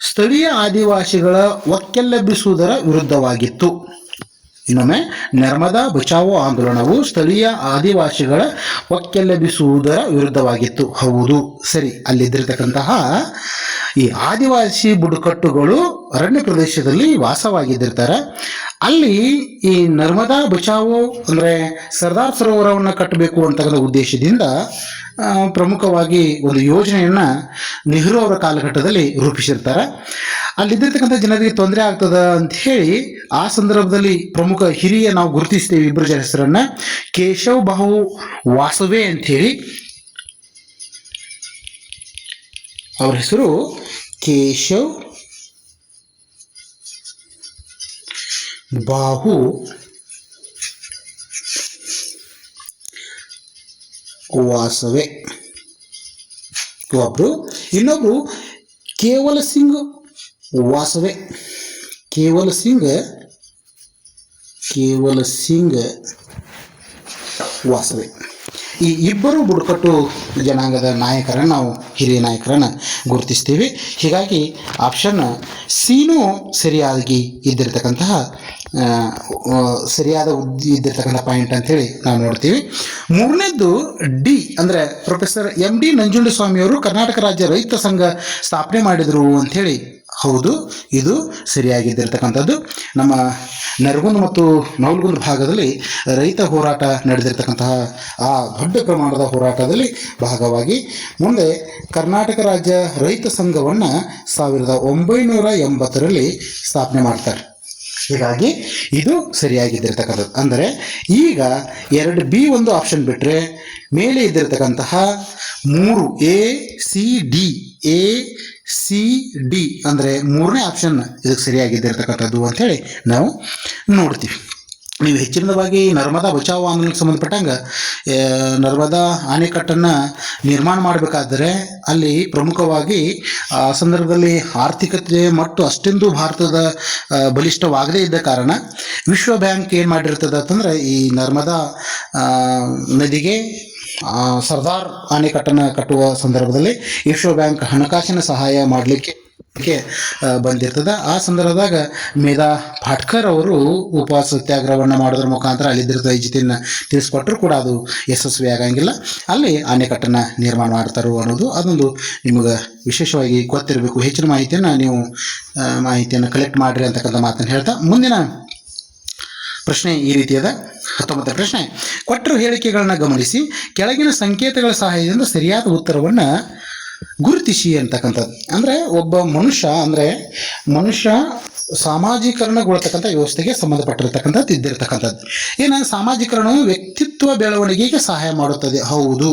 ಸ್ಥಳೀಯ ಆದಿವಾಸಿಗಳ ಒಕ್ಕೆಲೆಬ್ಬಿಸುವುದರ ವಿರುದ್ಧವಾಗಿತ್ತು. ಇನ್ನೊಮ್ಮೆ, ನರ್ಮದಾ ಬಚಾವೋ ಆಂದೋಲನವು ಸ್ಥಳೀಯ ಆದಿವಾಸಿಗಳ ಒಕ್ಕೆಲೆಬ್ಬಿಸುವುದರ ವಿರುದ್ಧವಾಗಿತ್ತು. ಹೌದು, ಸರಿ. ಅಲ್ಲಿದ್ದಿರ್ತಕ್ಕಂತಹ ಈ ಆದಿವಾಸಿ ಬುಡಕಟ್ಟುಗಳು ಅರಣ್ಯ ಪ್ರದೇಶದಲ್ಲಿ ವಾಸವಾಗಿದ್ದಿರ್ತಾರೆ. ಅಲ್ಲಿ ಈ ನರ್ಮದಾ ಬಚಾವೋ ಅಂದರೆ ಸರ್ದಾರ್ ಸರೋವರವನ್ನು ಕಟ್ಟಬೇಕು ಅಂತಕ್ಕಂಥ ಉದ್ದೇಶದಿಂದ ಪ್ರಮುಖವಾಗಿ ಒಂದು ಯೋಜನೆಯನ್ನು ನೆಹರು ಅವರ ಕಾಲಘಟ್ಟದಲ್ಲಿ ರೂಪಿಸಿರ್ತಾರೆ. ಅಲ್ಲಿದ್ದಿರ್ತಕ್ಕಂಥ ಜನರಿಗೆ ತೊಂದರೆ ಆಗ್ತದ ಅಂತ ಹೇಳಿ ಆ ಸಂದರ್ಭದಲ್ಲಿ ಪ್ರಮುಖ ಹಿರಿಯ ನಾವು ಗುರುತಿಸ್ತೇವೆ ಇಬ್ಬರು ಜನ ಹೆಸರನ್ನು, ಕೇಶವ್ ಬಾಹು ವಾಸವೆ ಅಂಥೇಳಿ. ಅವ್ರ ಹೆಸರು ಕೇಶವ್ ಬಾಹು ವಾಸವೆ ಒಬ್ಬರು. ಇನ್ನೊಬ್ರು ಕೇವಲ ಸಿಂಗ್ ವಾಸವೆ. ಕೇವಲ ಸಿಂಗ್ ವಾಸವೆ. ಈ ಇಬ್ಬರು ಬುಡಕಟ್ಟು ಜನಾಂಗದ ನಾಯಕರನ್ನು ನಾವು ಹಿರಿಯ ನಾಯಕರನ್ನು ಗುರುತಿಸ್ತೀವಿ. ಹೀಗಾಗಿ ಆಪ್ಷನ್ ಸಿನೂ ಸರಿಯಾಗಿ ಇದ್ದಿರ್ತಕ್ಕಂತಹ ಇದ್ದಿರ್ತಕ್ಕಂಥ ಪಾಯಿಂಟ್ ಅಂತೇಳಿ ನಾವು ನೋಡ್ತೀವಿ. ಮೂರನೇದ್ದು ಡಿ ಅಂದರೆ ಪ್ರೊಫೆಸರ್ MD ನಂಜುಂಡಸ್ವಾಮಿಯವರು ಕರ್ನಾಟಕ ರಾಜ್ಯ ರೈತ ಸಂಘ ಸ್ಥಾಪನೆ ಮಾಡಿದರು ಅಂಥೇಳಿ ಹೌದು, ಇದು ಸರಿಯಾಗಿದ್ದಿರ್ತಕ್ಕಂಥದ್ದು. ನಮ್ಮ ನರಗುಂದ ಮತ್ತು ನವಲಗುಂದ ಭಾಗದಲ್ಲಿ ರೈತ ಹೋರಾಟ ನಡೆದಿರ್ತಕ್ಕಂತಹ ಆ ದೊಡ್ಡ ಪ್ರಮಾಣದ ಹೋರಾಟದಲ್ಲಿ ಭಾಗವಾಗಿ ಮುಂದೆ ಕರ್ನಾಟಕ ರಾಜ್ಯ ರೈತ ಸಂಘವನ್ನು 1980ರಲ್ಲಿ ಸ್ಥಾಪನೆ ಮಾಡ್ತಾರೆ. ಹೀಗಾಗಿ ಇದು ಸರಿಯಾಗಿದ್ದಿರ್ತಕ್ಕಂಥದ್ದು. ಅಂದರೆ ಈಗ 2B ಒಂದು ಆಪ್ಷನ್ ಬಿಟ್ಟರೆ ಮೇಲೆ ಇದ್ದಿರ್ತಕ್ಕಂತಹ 3 ACD ಅಂದರೆ 3ನೇ ಆಪ್ಷನ್ ಇದಕ್ಕೆ ಸರಿಯಾಗಿದ್ದಿರ್ತಕ್ಕಂಥದ್ದು ಅಂಥೇಳಿ ನಾವು ನೋಡ್ತೀವಿ. ನೀವು ಹೆಚ್ಚಿನದಾಗಿ ನರ್ಮದಾ ಬಚಾವ್ ಆಂದೋಲನಕ್ಕೆ ಸಂಬಂಧಪಟ್ಟಂಗೆ ನರ್ಮದಾ ಅಣೆಕಟ್ಟನ್ನು ನಿರ್ಮಾಣ ಮಾಡಬೇಕಾದ್ರೆ ಅಲ್ಲಿ ಪ್ರಮುಖವಾಗಿ ಆ ಸಂದರ್ಭದಲ್ಲಿ ಆರ್ಥಿಕತೆ ಮತ್ತು ಅಷ್ಟೊಂದು ಭಾರತದ ಬಲಿಷ್ಠವಾಗದೇ ಇದ್ದ ಕಾರಣ ವಿಶ್ವ ಬ್ಯಾಂಕ್ ಏನು ಮಾಡಿರ್ತದೆ ಅಂತಂದರೆ ಈ ನರ್ಮದಾ ನದಿಗೆ ಸರ್ದಾರ್ ಅಣೆಕಟ್ಟನ್ನು ಕಟ್ಟುವ ಸಂದರ್ಭದಲ್ಲಿ ವಿಶ್ವ ಬ್ಯಾಂಕ್ ಹಣಕಾಸಿನ ಸಹಾಯ ಮಾಡಲಿಕ್ಕೆ ಬಂದಿರ್ತದೆ. ಆ ಸಂದರ್ಭದಾಗ ಮೇಧಾ ಪಾಟ್ಕರ್ ಅವರು ಉಪವಾಸ ಸತ್ಯಾಗ್ರಹವನ್ನು ಮಾಡೋದ್ರ ಮುಖಾಂತರ ಅಲ್ಲಿದ್ದ ಐಜಿತಿಯನ್ನು ತಿಳಿಸ್ಕೊಟ್ರು ಕೂಡ ಅದು ಯಶಸ್ವಿ ಆಗಂಗಿಲ್ಲ. ಅಲ್ಲಿ ಅಣೆಕಟ್ಟನ್ನು ನಿರ್ಮಾಣ ಮಾಡ್ತಾರೋ ಅನ್ನೋದು ಅದೊಂದು ನಿಮಗೆ ವಿಶೇಷವಾಗಿ ಗೊತ್ತಿರಬೇಕು. ಹೆಚ್ಚಿನ ಮಾಹಿತಿಯನ್ನು ನೀವು ಮಾಹಿತಿಯನ್ನು ಕಲೆಕ್ಟ್ ಮಾಡಿರಿ ಅಂತಕ್ಕಂಥ ಮಾತನ್ನು ಹೇಳ್ತಾ ಮುಂದಿನ ಪ್ರಶ್ನೆ ಈ ರೀತಿಯಾದ 19ನೇ ಪ್ರಶ್ನೆ. ಕೊಟ್ಟರು ಹೇಳಿಕೆಗಳನ್ನ ಗಮನಿಸಿ ಕೆಳಗಿನ ಸಂಕೇತಗಳ ಸಹಾಯದಿಂದ ಸರಿಯಾದ ಉತ್ತರವನ್ನು ಗುರುತಿಸಿ ಅಂತಕ್ಕಂಥದ್ದು. ಅಂದರೆ ಒಬ್ಬ ಮನುಷ್ಯ ಸಾಮಾಜೀಕರಣಗೊಳ್ತಕ್ಕಂಥ ವ್ಯವಸ್ಥೆಗೆ ಸಂಬಂಧಪಟ್ಟಿರ್ತಕ್ಕಂಥದ್ದು ಇದ್ದಿರ್ತಕ್ಕಂಥದ್ದು. ಏನು ಸಾಮಾಜೀಕರಣವು ವ್ಯಕ್ತಿತ್ವ ಬೆಳವಣಿಗೆಗೆ ಸಹಾಯ ಮಾಡುತ್ತದೆ. ಹೌದು,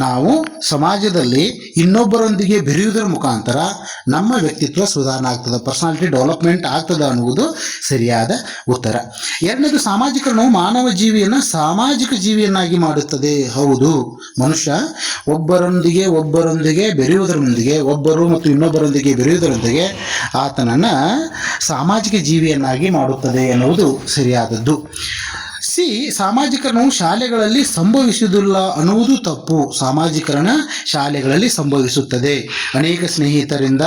ನಾವು ಸಮಾಜದಲ್ಲಿ ಇನ್ನೊಬ್ಬರೊಂದಿಗೆ ಬೆರೆಯುವುದರ ಮುಖಾಂತರ ನಮ್ಮ ವ್ಯಕ್ತಿತ್ವ ಸುಧಾರಣೆ ಆಗ್ತದೆ, ಪರ್ಸನಾಲಿಟಿ ಡೆವಲಪ್ಮೆಂಟ್ ಆಗ್ತದೆ ಅನ್ನುವುದು ಸರಿಯಾದ ಉತ್ತರ. 2ನೇದು ಸಾಮಾಜೀಕರಣವು ಮಾನವ ಜೀವಿಯನ್ನು ಸಾಮಾಜಿಕ ಜೀವಿಯನ್ನಾಗಿ ಮಾಡುತ್ತದೆ. ಹೌದು, ಮನುಷ್ಯ ಒಬ್ಬರೊಂದಿಗೆ ಬೆರೆಯುವುದರೊಂದಿಗೆ ಒಬ್ಬರು ಮತ್ತು ಇನ್ನೊಬ್ಬರೊಂದಿಗೆ ಬೆರೆಯುವುದರೊಂದಿಗೆ ಆತನನ್ನು ಸಾಮಾಜಿಕ ಜೀವಿಯನ್ನಾಗಿ ಮಾಡುತ್ತದೆ ಎನ್ನುವುದು ಸರಿಯಾದದ್ದು. ಸಿ, ಸಾಮಾಜೀಕರಣವು ಶಾಲೆಗಳಲ್ಲಿ ಸಂಭವಿಸುವುದಿಲ್ಲ ಅನ್ನುವುದು ತಪ್ಪು. ಸಾಮಾಜೀಕರಣ ಶಾಲೆಗಳಲ್ಲಿ ಸಂಭವಿಸುತ್ತದೆ. ಅನೇಕ ಸ್ನೇಹಿತರಿಂದ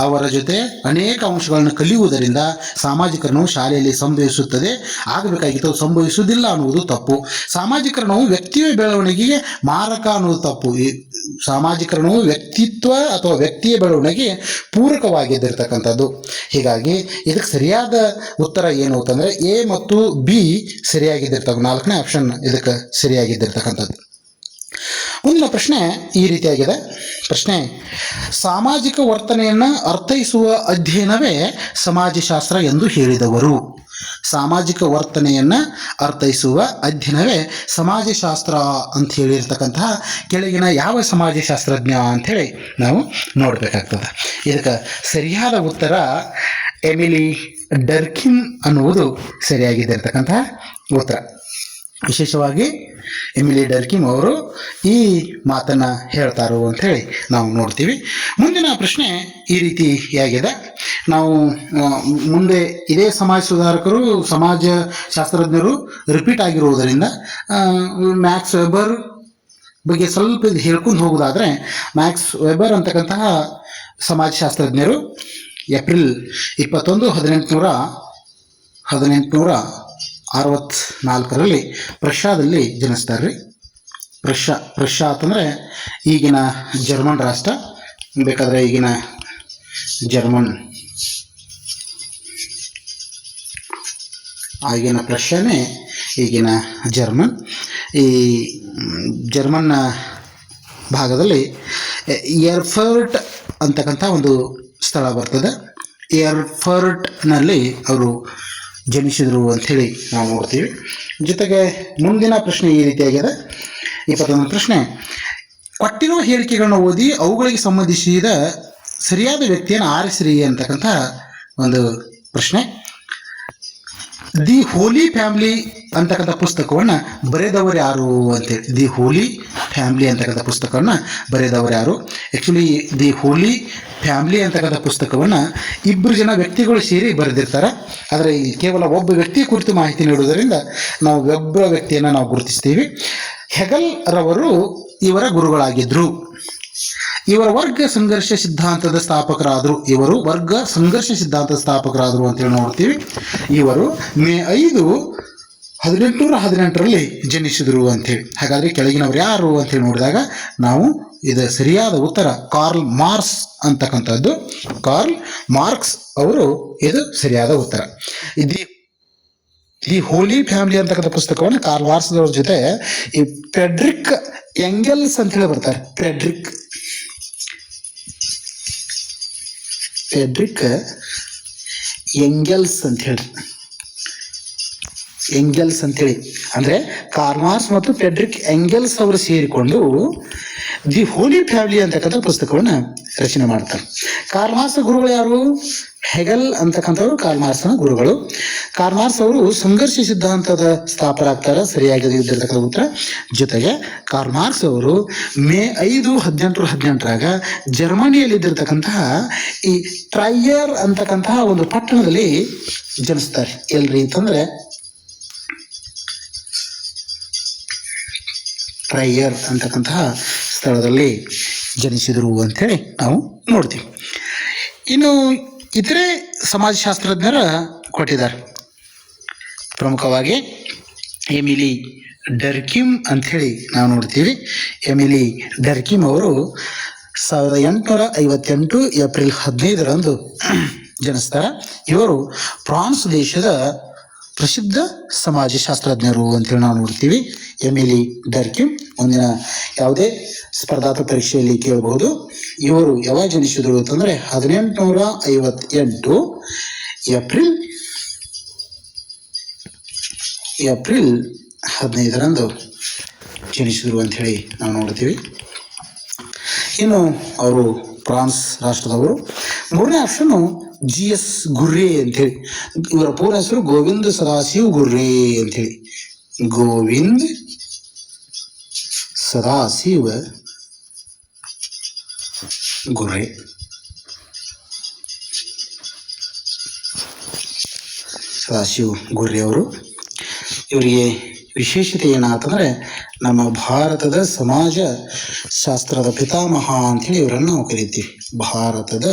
ಅವರ ಜೊತೆ ಅನೇಕ ಅಂಶಗಳನ್ನು ಕಲಿಯುವುದರಿಂದ ಸಾಮಾಜೀಕರಣವು ಶಾಲೆಯಲ್ಲಿ ಸಂಭವಿಸುತ್ತದೆ. ಆಗಬೇಕಾಗಿತ್ತು, ಸಂಭವಿಸುವುದಿಲ್ಲ ಅನ್ನುವುದು ತಪ್ಪು. ಸಾಮಾಜೀಕರಣವು ವ್ಯಕ್ತಿಯ ಬೆಳವಣಿಗೆಗೆ ಮಾರಕ ಅನ್ನುವುದು ತಪ್ಪು. ಈ ಸಾಮಾಜೀಕರಣವು ವ್ಯಕ್ತಿತ್ವ ಅಥವಾ ವ್ಯಕ್ತಿಯ ಬೆಳವಣಿಗೆಗೆ ಪೂರಕವಾಗಿದ್ದಿರ್ತಕ್ಕಂಥದ್ದು. ಹೀಗಾಗಿ ಇದಕ್ಕೆ ಸರಿಯಾದ ಉತ್ತರ ಏನು ಅಂತಂದರೆ ಎ ಮತ್ತು ಬಿ ಸರಿಯಾಗಿದ್ದಿರ್ತಕ್ಕಂಥ 4ನೇ ಆಪ್ಷನ್ ಇದಕ್ಕೆ ಸರಿಯಾಗಿದ್ದಿರ್ತಕ್ಕಂಥದ್ದು. ಮುಂದಿನ ಪ್ರಶ್ನೆ ಈ ರೀತಿಯಾಗಿದೆ. ಪ್ರಶ್ನೆ, ಸಾಮಾಜಿಕ ವರ್ತನೆಯನ್ನು ಅರ್ಥೈಸುವ ಅಧ್ಯಯನವೇ ಸಮಾಜಶಾಸ್ತ್ರ ಎಂದು ಹೇಳಿದವರು. ಸಾಮಾಜಿಕ ವರ್ತನೆಯನ್ನು ಅರ್ಥೈಸುವ ಅಧ್ಯಯನವೇ ಸಮಾಜಶಾಸ್ತ್ರ ಅಂತ ಹೇಳಿರ್ತಕ್ಕಂತಹ ಕೆಳಗಿನ ಯಾವ ಸಮಾಜಶಾಸ್ತ್ರಜ್ಞ ಅಂಥೇಳಿ ನಾವು ನೋಡಬೇಕಾಗ್ತದೆ. ಇದಕ್ಕೆ ಸರಿಯಾದ ಉತ್ತರ ಎಮಿಲಿ ಡರ್ಕಿಮ್ ಅನ್ನುವುದು ಸರಿಯಾಗಿದ್ದಿರ್ತಕ್ಕಂತಹ ಉತ್ತರ. ವಿಶೇಷವಾಗಿ ಎಮಿಲಿ ಡರ್ಕಿಮ್ ಅವರು ಈ ಮಾತನ್ನು ಹೇಳ್ತಾರೋ ಅಂಥೇಳಿ ನಾವು ನೋಡ್ತೀವಿ. ಮುಂದಿನ ಪ್ರಶ್ನೆ ಈ ರೀತಿಯಾಗಿದೆ. ನಾವು ಮುಂದೆ ಇದೇ ಸಮಾಜ ಸುಧಾರಕರು ಸಮಾಜಶಾಸ್ತ್ರಜ್ಞರು ರಿಪೀಟ್ ಆಗಿರುವುದರಿಂದ ಮ್ಯಾಕ್ಸ್ ವೆಬರ್ ಬಗ್ಗೆ ಸ್ವಲ್ಪ ಹೇಳ್ಕೊಂಡು ಹೋಗೋದಾದರೆ, ಮ್ಯಾಕ್ಸ್ ವೆಬರ್ ಅಂತಕ್ಕಂತಹ ಸಮಾಜಶಾಸ್ತ್ರಜ್ಞರು ಏಪ್ರಿಲ್ 21, 1864ರಲ್ಲಿ ಪ್ರಷ್ಯಾದಲ್ಲಿ ಜನಿಸ್ತಾರೆ ರೀ. ಪ್ರಷ್ಯಾ ಅಂತಂದರೆ ಈಗಿನ ಜರ್ಮನ್ ರಾಷ್ಟ್ರ, ಬೇಕಾದರೆ ಈಗಿನ ಜರ್ಮನ್ ಆಗಿನ ಪ್ರಷ್ಯಾನೇ ಈಗಿನ ಜರ್ಮನ್. ಈ ಜರ್ಮನ್ನ ಭಾಗದಲ್ಲಿ ಏರ್ಫರ್ಟ್ ಅಂತಕ್ಕಂಥ ಒಂದು ಸ್ಥಳ ಬರ್ತದೆ. ಏರ್ಫರ್ಟ್ನಲ್ಲಿ ಅವರು ಜನಿಸಿದರು ಅಂಥೇಳಿ ನಾವು ನೋಡ್ತೀವಿ. ಜೊತೆಗೆ ಮುಂದಿನ ಪ್ರಶ್ನೆ ಈ ರೀತಿಯಾಗಿದೆ. 21ನೇ ಪ್ರಶ್ನೆ, ಕೊಟ್ಟಿರುವ ಹೇಳಿಕೆಗಳನ್ನ ಓದಿ ಅವುಗಳಿಗೆ ಸಂಬಂಧಿಸಿದ ಸರಿಯಾದ ವ್ಯಕ್ತಿಯನ್ನು ಆರಿಸಿರಿ ಅಂತಕ್ಕಂಥ ಒಂದು ಪ್ರಶ್ನೆ. ದಿ ಹೋಲಿ ಫ್ಯಾಮಿಲಿ ಅಂತಕ್ಕಂಥ ಪುಸ್ತಕವನ್ನು ಬರೆದವರು ಯಾರು ಅಂತೇಳಿ, ದಿ ಹೋಲಿ ಫ್ಯಾಮಿಲಿ ಅಂತಕ್ಕಂಥ ಪುಸ್ತಕವನ್ನು ಬರೆದವರು ಯಾರು? ಆ್ಯಕ್ಚುಲಿ ದಿ ಹೋಲಿ ಫ್ಯಾಮಿಲಿ ಅಂತಕ್ಕಂಥ ಪುಸ್ತಕವನ್ನು 2 ಜನ ವ್ಯಕ್ತಿಗಳು ಸೇರಿ ಬರೆದಿರ್ತಾರೆ. ಆದರೆ ಈ ಕೇವಲ ಒಬ್ಬ ವ್ಯಕ್ತಿಯ ಕುರಿತು ಮಾಹಿತಿ ನೀಡುವುದರಿಂದ ನಾವು ಒಬ್ಬ ವ್ಯಕ್ತಿಯನ್ನು ನಾವು ಗುರುತಿಸ್ತೀವಿ. ಹೆಗಲ್ ರವರು ಇವರ ಗುರುಗಳಾಗಿದ್ದರು. ಇವರು ವರ್ಗ ಸಂಘರ್ಷ ಸಿದ್ಧಾಂತದ ಸ್ಥಾಪಕರಾದರು ಅಂತೇಳಿ ನೋಡ್ತೀವಿ. ಇವರು ಮೇ 5, 1818ರಲ್ಲಿ ಜನಿಸಿದರು ಅಂಥೇಳಿ. ಹಾಗಾದರೆ ಕೆಳಗಿನವರು ಯಾರು ಅಂತೇಳಿ ನೋಡಿದಾಗ ನಾವು ಇದು ಸರಿಯಾದ ಉತ್ತರ. ಕಾರ್ಲ್ ಮಾರ್ಕ್ಸ್ ಅಂತಕ್ಕಂಥದ್ದು, ಕಾರ್ಲ್ ಮಾರ್ಕ್ಸ್ ಅವರು ಇದು ಸರಿಯಾದ ಉತ್ತರ. ಈ ಹೋಲಿ ಫ್ಯಾಮಿಲಿ ಅಂತಕ್ಕಂಥ ಪುಸ್ತಕವನ್ನು ಕಾರ್ಲ್ ಮಾರ್ಕ್ಸ್ ಅವ್ರ ಜೊತೆ ಈ ಫ್ರೆಡ್ರಿಕ್ ಎಂಗೆಲ್ಸ್ ಅಂತ ಹೇಳಿ ಬರ್ತಾರೆ. ಫ್ರೆಡ್ರಿಕ್ ಎಂಗೆಲ್ಸ್ ಅಂತ ಹೇಳಿ, ಎಂಗೆಲ್ಸ್ ಅಂತೇಳಿ ಅಂದ್ರೆ ಕಾರ್ಲ್ ಮಾರ್ಕ್ಸ್ ಮತ್ತು ಫ್ರೆಡ್ರಿಕ್ ಎಂಗೆಲ್ಸ್ ಅವರು ಸೇರಿಕೊಂಡು ದಿ ಹೋಲಿ ಫ್ಯಾಮಿಲಿ ಅಂತಕ್ಕಂಥ ಪುಸ್ತಕವನ್ನು ರಚನೆ ಮಾಡ್ತಾರೆ. ಕಾರ್ಲ್ ಮಾರ್ಕ್ಸ್ ಗುರುಗಳು ಯಾರು? ಹೆಗಲ್ ಅಂತಕ್ಕಂಥವ್ರು ಕಾರ್ಲ್ ಮಾರ್ಕ್ಸ್ನ ಗುರುಗಳು. ಕಾರ್ಲ್ ಮಾರ್ಕ್ಸ್ ಅವರು ಸಂಘರ್ಷ ಸಿದ್ಧಾಂತದ ಸ್ಥಾಪಕರಾಗ್ತಾರೆ, ಸರಿಯಾಗಿ ಇದ್ದಿರ್ತಕ್ಕಂಥ ಉತ್ತರ. ಜೊತೆಗೆ ಕಾರ್ಲ್ ಮಾರ್ಕ್ಸ್ ಅವರು ಮೇ 5, 1818ರಾಗ ಜರ್ಮನಿಯಲ್ಲಿ ಇದ್ದಿರ್ತಕ್ಕಂತಹ ಈ ಟ್ರೈಯರ್ ಅಂತಕ್ಕಂತಹ ಒಂದು ಪಟ್ಟಣದಲ್ಲಿ ಜನಿಸ್ತಾರೆ. ಎಲ್ರಿ ಅಂತಂದ್ರೆ ಟ್ರೈಯರ್ ಅಂತಕ್ಕಂತಹ ಸ್ಥಳದಲ್ಲಿ ಜನಿಸಿದರು ಅಂತೇಳಿ ನಾವು ನೋಡ್ತೀವಿ. ಇನ್ನು ಇತರೆ ಸಮಾಜಶಾಸ್ತ್ರಜ್ಞರ ಕೊಟ್ಟಿದ್ದಾರೆ. ಪ್ರಮುಖವಾಗಿ ಎಮಿಲಿ ಡರ್ಕಿಮ್ ಅಂಥೇಳಿ ನಾವು ನೋಡ್ತೀವಿ. ಎಮಿಲಿ ಡರ್ಕಿಮ್ ಅವರು 1858 ಏಪ್ರಿಲ್ 15ರಂದು ಜನಿಸ್ತಾರೆ. ಇವರು ಫ್ರಾನ್ಸ್ ದೇಶದ ಪ್ರಸಿದ್ಧ ಸಮಾಜಶಾಸ್ತ್ರಜ್ಞರು ಅಂತೇಳಿ ನಾವು ನೋಡ್ತೀವಿ. ಎಮಿಲಿ ಡರ್ಕಿಮ್ ಮುಂದಿನ ಯಾವುದೇ ಸ್ಪರ್ಧಾತ್ಮಕ ಪರೀಕ್ಷೆಯಲ್ಲಿ ಕೇಳಬಹುದು. ಇವರು ಯಾವಾಗ ಜನಿಸಿದರು ಅಂತಂದ್ರೆ 1858 ಏಪ್ರಿಲ್ 15ರಂದು ಜನಿಸಿದರು ಅಂತ ಹೇಳಿ ನಾವು ನೋಡ್ತೀವಿ. ಇನ್ನು ಅವರು ಫ್ರಾನ್ಸ್ ರಾಷ್ಟ್ರದವರು. ಮೂರನೇ ಆಪ್ಷನ್ನು GS ಗುರ್ರೆ ಅಂತೇಳಿ. ಇವರ ಪೂರ್ಣ ಹೆಸರು ಗೋವಿಂದ್ ಸದಾಶಿವ್ ಗುರ್ರೆ ಅಂತೇಳಿ. ಗೋವಿಂದ್ ಸದಾಶಿವ ಗುರ್ರೆ. ಸದಾಶಿವ್ ಗುರ್ರೆ ಅವರು. ಇವರಿಗೆ ವಿಶೇಷತೆ ಏನಾಗ್ತಂದ್ರೆ ನಮ್ಮ ಭಾರತದ ಸಮಾಜ ಶಾಸ್ತ್ರದ ಪಿತಾಮಹ ಅಂತೇಳಿ ಇವರನ್ನು ನಾವು ಕರಿತೀವಿ. ಭಾರತದ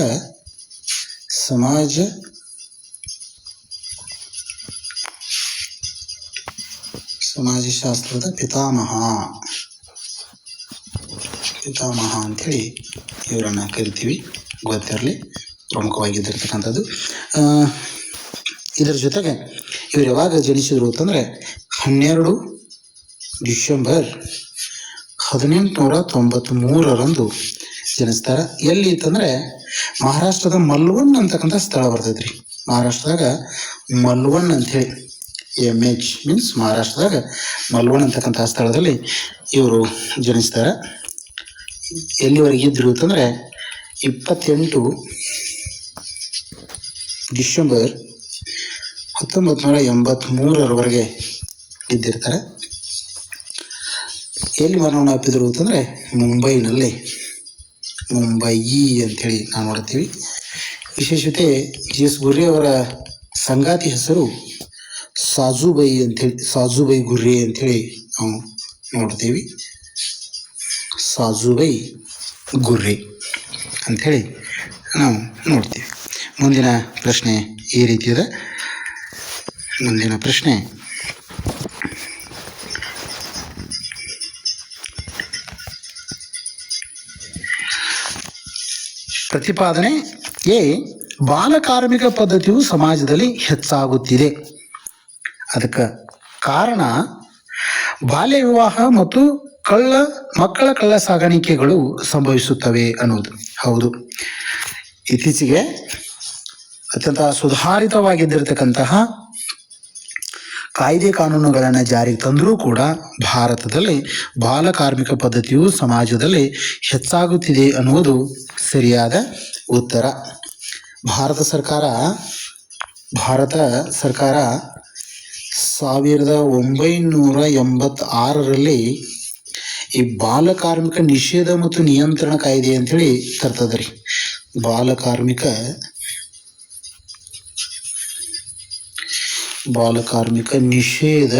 ಸಮಾಜಶಾಸ್ತ್ರದ ಪಿತಾಮಹ ಅಂಥೇಳಿ ಇವರನ್ನು ಕರಿತೀವಿ. ಗೊತ್ತಿರಲಿ, ಪ್ರಮುಖವಾಗಿದ್ದಿರ್ತಕ್ಕಂಥದ್ದು. ಇದರ ಜೊತೆಗೆ ಇವರು ಯಾವಾಗ ಜನಿಸಿದ್ರು ಅಂತಂದರೆ 12 ಡಿಸೆಂಬರ್ 1893ರಂದು ಜನಿಸ್ತಾರೆ. ಎಲ್ಲಿ ಅಂತಂದರೆ ಮಹಾರಾಷ್ಟ್ರದ ಮಲ್ವನ್ ಅಂತಕ್ಕಂಥ ಸ್ಥಳ ಬರ್ತೈತ್ರಿ. ಮಹಾರಾಷ್ಟ್ರದಾಗ ಮಲ್ವನ್ ಅಂಥೇಳಿ, MH ಮೀನ್ಸ್ ಮಹಾರಾಷ್ಟ್ರದಾಗ ಮಲ್ವನ್ ಅಂತಕ್ಕಂಥ ಸ್ಥಳದಲ್ಲಿ ಇವರು ಜನಿಸ್ತಾರೆ. ಎಲ್ಲಿವರೆಗೆ ಇದ್ರು ಅಂತಂದರೆ 28 ಡಿಸೆಂಬರ್ 1983ರವರೆಗೆ ಇದ್ದಿರ್ತಾರೆ. ಎಲ್ಲಿ ಮರಣವನ್ನು ಅಪ್ಪಿದ್ರು ಅಂತಂದರೆ ಮುಂಬೈನಲ್ಲಿ, ಮುಂಬೈ ಅಂಥೇಳಿ ನಾವು ನೋಡ್ತೀವಿ. ವಿಶೇಷತೆ GS ಗುರ್ರೆ ಅವರ ಸಂಗಾತಿ ಹೆಸರು ಸಾಜುಬೈ ಅಂಥೇಳಿ, ಸಾಜುಬೈ ಗುರ್ರೆ ಅಂಥೇಳಿ ನಾವು ನೋಡ್ತೀವಿ. ಸಾಜುಬೈ ಗುರ್ರೆ ಅಂಥೇಳಿ ನಾವು ನೋಡ್ತೀವಿ. ಮುಂದಿನ ಪ್ರಶ್ನೆ ಈ ರೀತಿ ಇದೆ. ಮುಂದಿನ ಪ್ರಶ್ನೆ, ಪ್ರತಿಪಾದನೆ ಎ, ಬಾಲಕಾರ್ಮಿಕ ಪದ್ಧತಿಯು ಸಮಾಜದಲ್ಲಿ ಹೆಚ್ಚಾಗುತ್ತಿದೆ. ಅದಕ್ಕೆ ಕಾರಣ ಬಾಲ್ಯ ವಿವಾಹ ಮತ್ತು ಮಕ್ಕಳ ಕಳ್ಳ ಸಾಗಾಣಿಕೆಗಳು ಸಂಭವಿಸುತ್ತವೆ ಅನ್ನೋದು. ಹೌದು, ಇತ್ತೀಚೆಗೆ ಅತ್ಯಂತ ಸುಧಾರಿತವಾಗಿದ್ದಿರತಕ್ಕಂತಹ ಕಾಯ್ದೆ ಕಾನೂನುಗಳನ್ನು ಜಾರಿಗೆ ತಂದರೂ ಕೂಡ ಭಾರತದಲ್ಲಿ ಬಾಲಕಾರ್ಮಿಕ ಪದ್ಧತಿಯು ಸಮಾಜದಲ್ಲಿ ಹೆಚ್ಚಾಗುತ್ತಿದೆ ಅನ್ನುವುದು ಸರಿಯಾದ ಉತ್ತರ. ಭಾರತ ಸರ್ಕಾರ 1986ರಲ್ಲಿ ಈ ಬಾಲಕಾರ್ಮಿಕ ನಿಷೇಧ ಮತ್ತು ನಿಯಂತ್ರಣ ಕಾಯ್ದೆ ಅಂತೇಳಿ ತರ್ತದ್ರಿ. ಬಾಲಕಾರ್ಮಿಕ ನಿಷೇಧ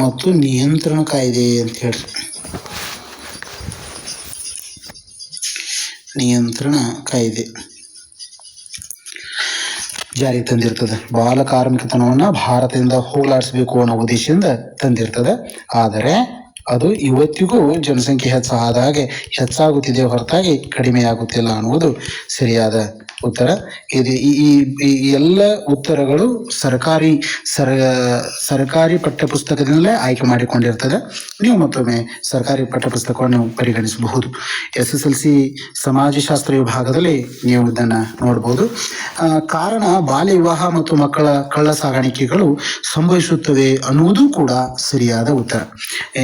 ಮತ್ತು ನಿಯಂತ್ರಣ ಕಾಯ್ದೆ ಅಂತ ಹೇಳ್ರಿ. ನಿಯಂತ್ರಣ ಕಾಯ್ದೆ ಜಾರಿಗೆ ತಂದಿರ್ತದೆ. ಬಾಲ ಕಾರ್ಮಿಕತನವನ್ನ ಭಾರತದಿಂದ ಹೋಗಲಾಡಿಸಬೇಕು ಅನ್ನೋ ಉದ್ದೇಶದಿಂದ ತಂದಿರ್ತದೆ. ಆದರೆ ಅದು ಇವತ್ತಿಗೂ ಜನಸಂಖ್ಯೆ ಹೆಚ್ಚಾದ ಹಾಗೆ ಹೆಚ್ಚಾಗುತ್ತಿದೆ ಹೊರತಾಗಿ ಕಡಿಮೆ ಆಗುತ್ತಿಲ್ಲ ಅನ್ನುವುದು ಸರಿಯಾದ ಉತ್ತರ. ಇದು ಈ ಎಲ್ಲ ಉತ್ತರಗಳು ಸರ್ಕಾರಿ ಪಠ್ಯಪುಸ್ತಕದಿಂದಲೇ ಆಯ್ಕೆ ಮಾಡಿಕೊಂಡಿರ್ತದೆ. ನೀವು ಮತ್ತೊಮ್ಮೆ ಸರ್ಕಾರಿ ಪಠ್ಯಪುಸ್ತಕವನ್ನು ಪರಿಗಣಿಸಬಹುದು. SSLC ಸಮಾಜಶಾಸ್ತ್ರ ವಿಭಾಗದಲ್ಲಿ ನೀವು ಇದನ್ನು ನೋಡಬಹುದು. ಕಾರಣ ಬಾಲ್ಯ ವಿವಾಹ ಮತ್ತು ಮಕ್ಕಳ ಕಳ್ಳ ಸಾಗಾಣಿಕೆಗಳು ಸಂಭವಿಸುತ್ತವೆ ಅನ್ನುವುದು ಕೂಡ ಸರಿಯಾದ ಉತ್ತರ.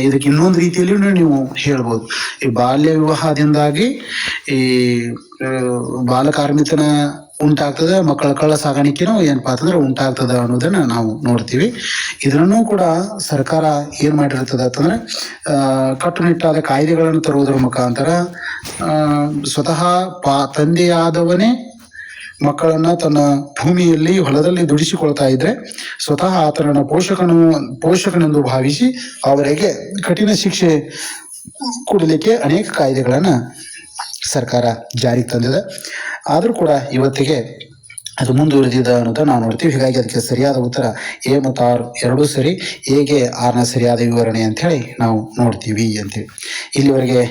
ಇದಕ್ಕೆ ಇನ್ನೊಂದು ರೀತಿಯಲ್ಲಿ ನೀವು ಹೇಳ್ಬೋದು, ಈ ಬಾಲ್ಯ ವಿವಾಹದಿಂದಾಗಿ ಈ ಬಾಲ ಕಾರ್ಮಿಕನ ಉಂಟಾಗ್ತದೆ, ಮಕ್ಕಳ ಕಳ್ಳ ಸಾಗಾಣಿಕೆನೂ ಏನಪ್ಪಾ ಅಂತಂದ್ರೆ ಉಂಟಾಗ್ತದ ಅನ್ನೋದನ್ನ ನಾವು ನೋಡ್ತೀವಿ. ಇದನ್ನು ಕೂಡ ಸರ್ಕಾರ ಏನ್ ಮಾಡಿರ್ತದ ಅಂತಂದ್ರೆ ಕಟ್ಟುನಿಟ್ಟಾದ ಕಾಯ್ದೆಗಳನ್ನು ತರುವುದರ ಮುಖಾಂತರ ಸ್ವತಃ ತಂದೆಯಾದವನೇ ಮಕ್ಕಳನ್ನ ತನ್ನ ಭೂಮಿಯಲ್ಲಿ ಹೊಲದಲ್ಲಿ ದುಡಿಸಿಕೊಳ್ತಾ ಇದ್ರೆ ಸ್ವತಃ ಆತನನ್ನು ಪೋಷಕನೆಂದು ಭಾವಿಸಿ ಅವರಿಗೆ ಕಠಿಣ ಶಿಕ್ಷೆ ಕೊಡಲಿಕ್ಕೆ ಅನೇಕ ಕಾಯ್ದೆಗಳನ್ನ ಸರ್ಕಾರ ಜಾರಿಗೆ ತಂದಿದೆ. ಆದರೂ ಕೂಡ ಇವತ್ತಿಗೆ ಅದು ಮುಂದುವರೆದಿದೆ ಅನ್ನೋದನ್ನ ನಾವು ನೋಡ್ತೀವಿ. ಹೀಗಾಗಿ ಅದಕ್ಕೆ ಸರಿಯಾದ ಉತ್ತರ A ಮತ್ತು R ಎರಡೂ ಸರಿ. Aಗೆ Rನ ಸರಿಯಾದ ವಿವರಣೆ ಅಂತ ಹೇಳಿ ನಾವು ನೋಡ್ತೀವಿ ಅಂತೇಳಿ. ಇಲ್ಲಿವರೆಗೆ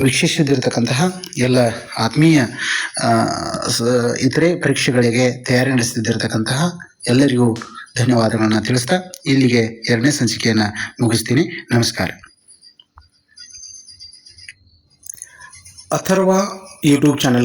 ವೀಕ್ಷಿಸಿದಿರ್ತಕ್ಕಂತಹ ಎಲ್ಲ ಆತ್ಮೀಯ ಇತರೆ ಪರೀಕ್ಷೆಗಳಿಗೆ ತಯಾರಿ ನಡೆಸುತ್ತಿದ್ದಿರತಕ್ಕಂತಹ ಎಲ್ಲರಿಗೂ ಧನ್ಯವಾದಗಳನ್ನ ತಿಳಿಸ್ತಾ ಇಲ್ಲಿಗೆ 2ನೇ ಸಂಚಿಕೆಯನ್ನು ಮುಗಿಸ್ತೀನಿ. ನಮಸ್ಕಾರ. Atharva YouTube channel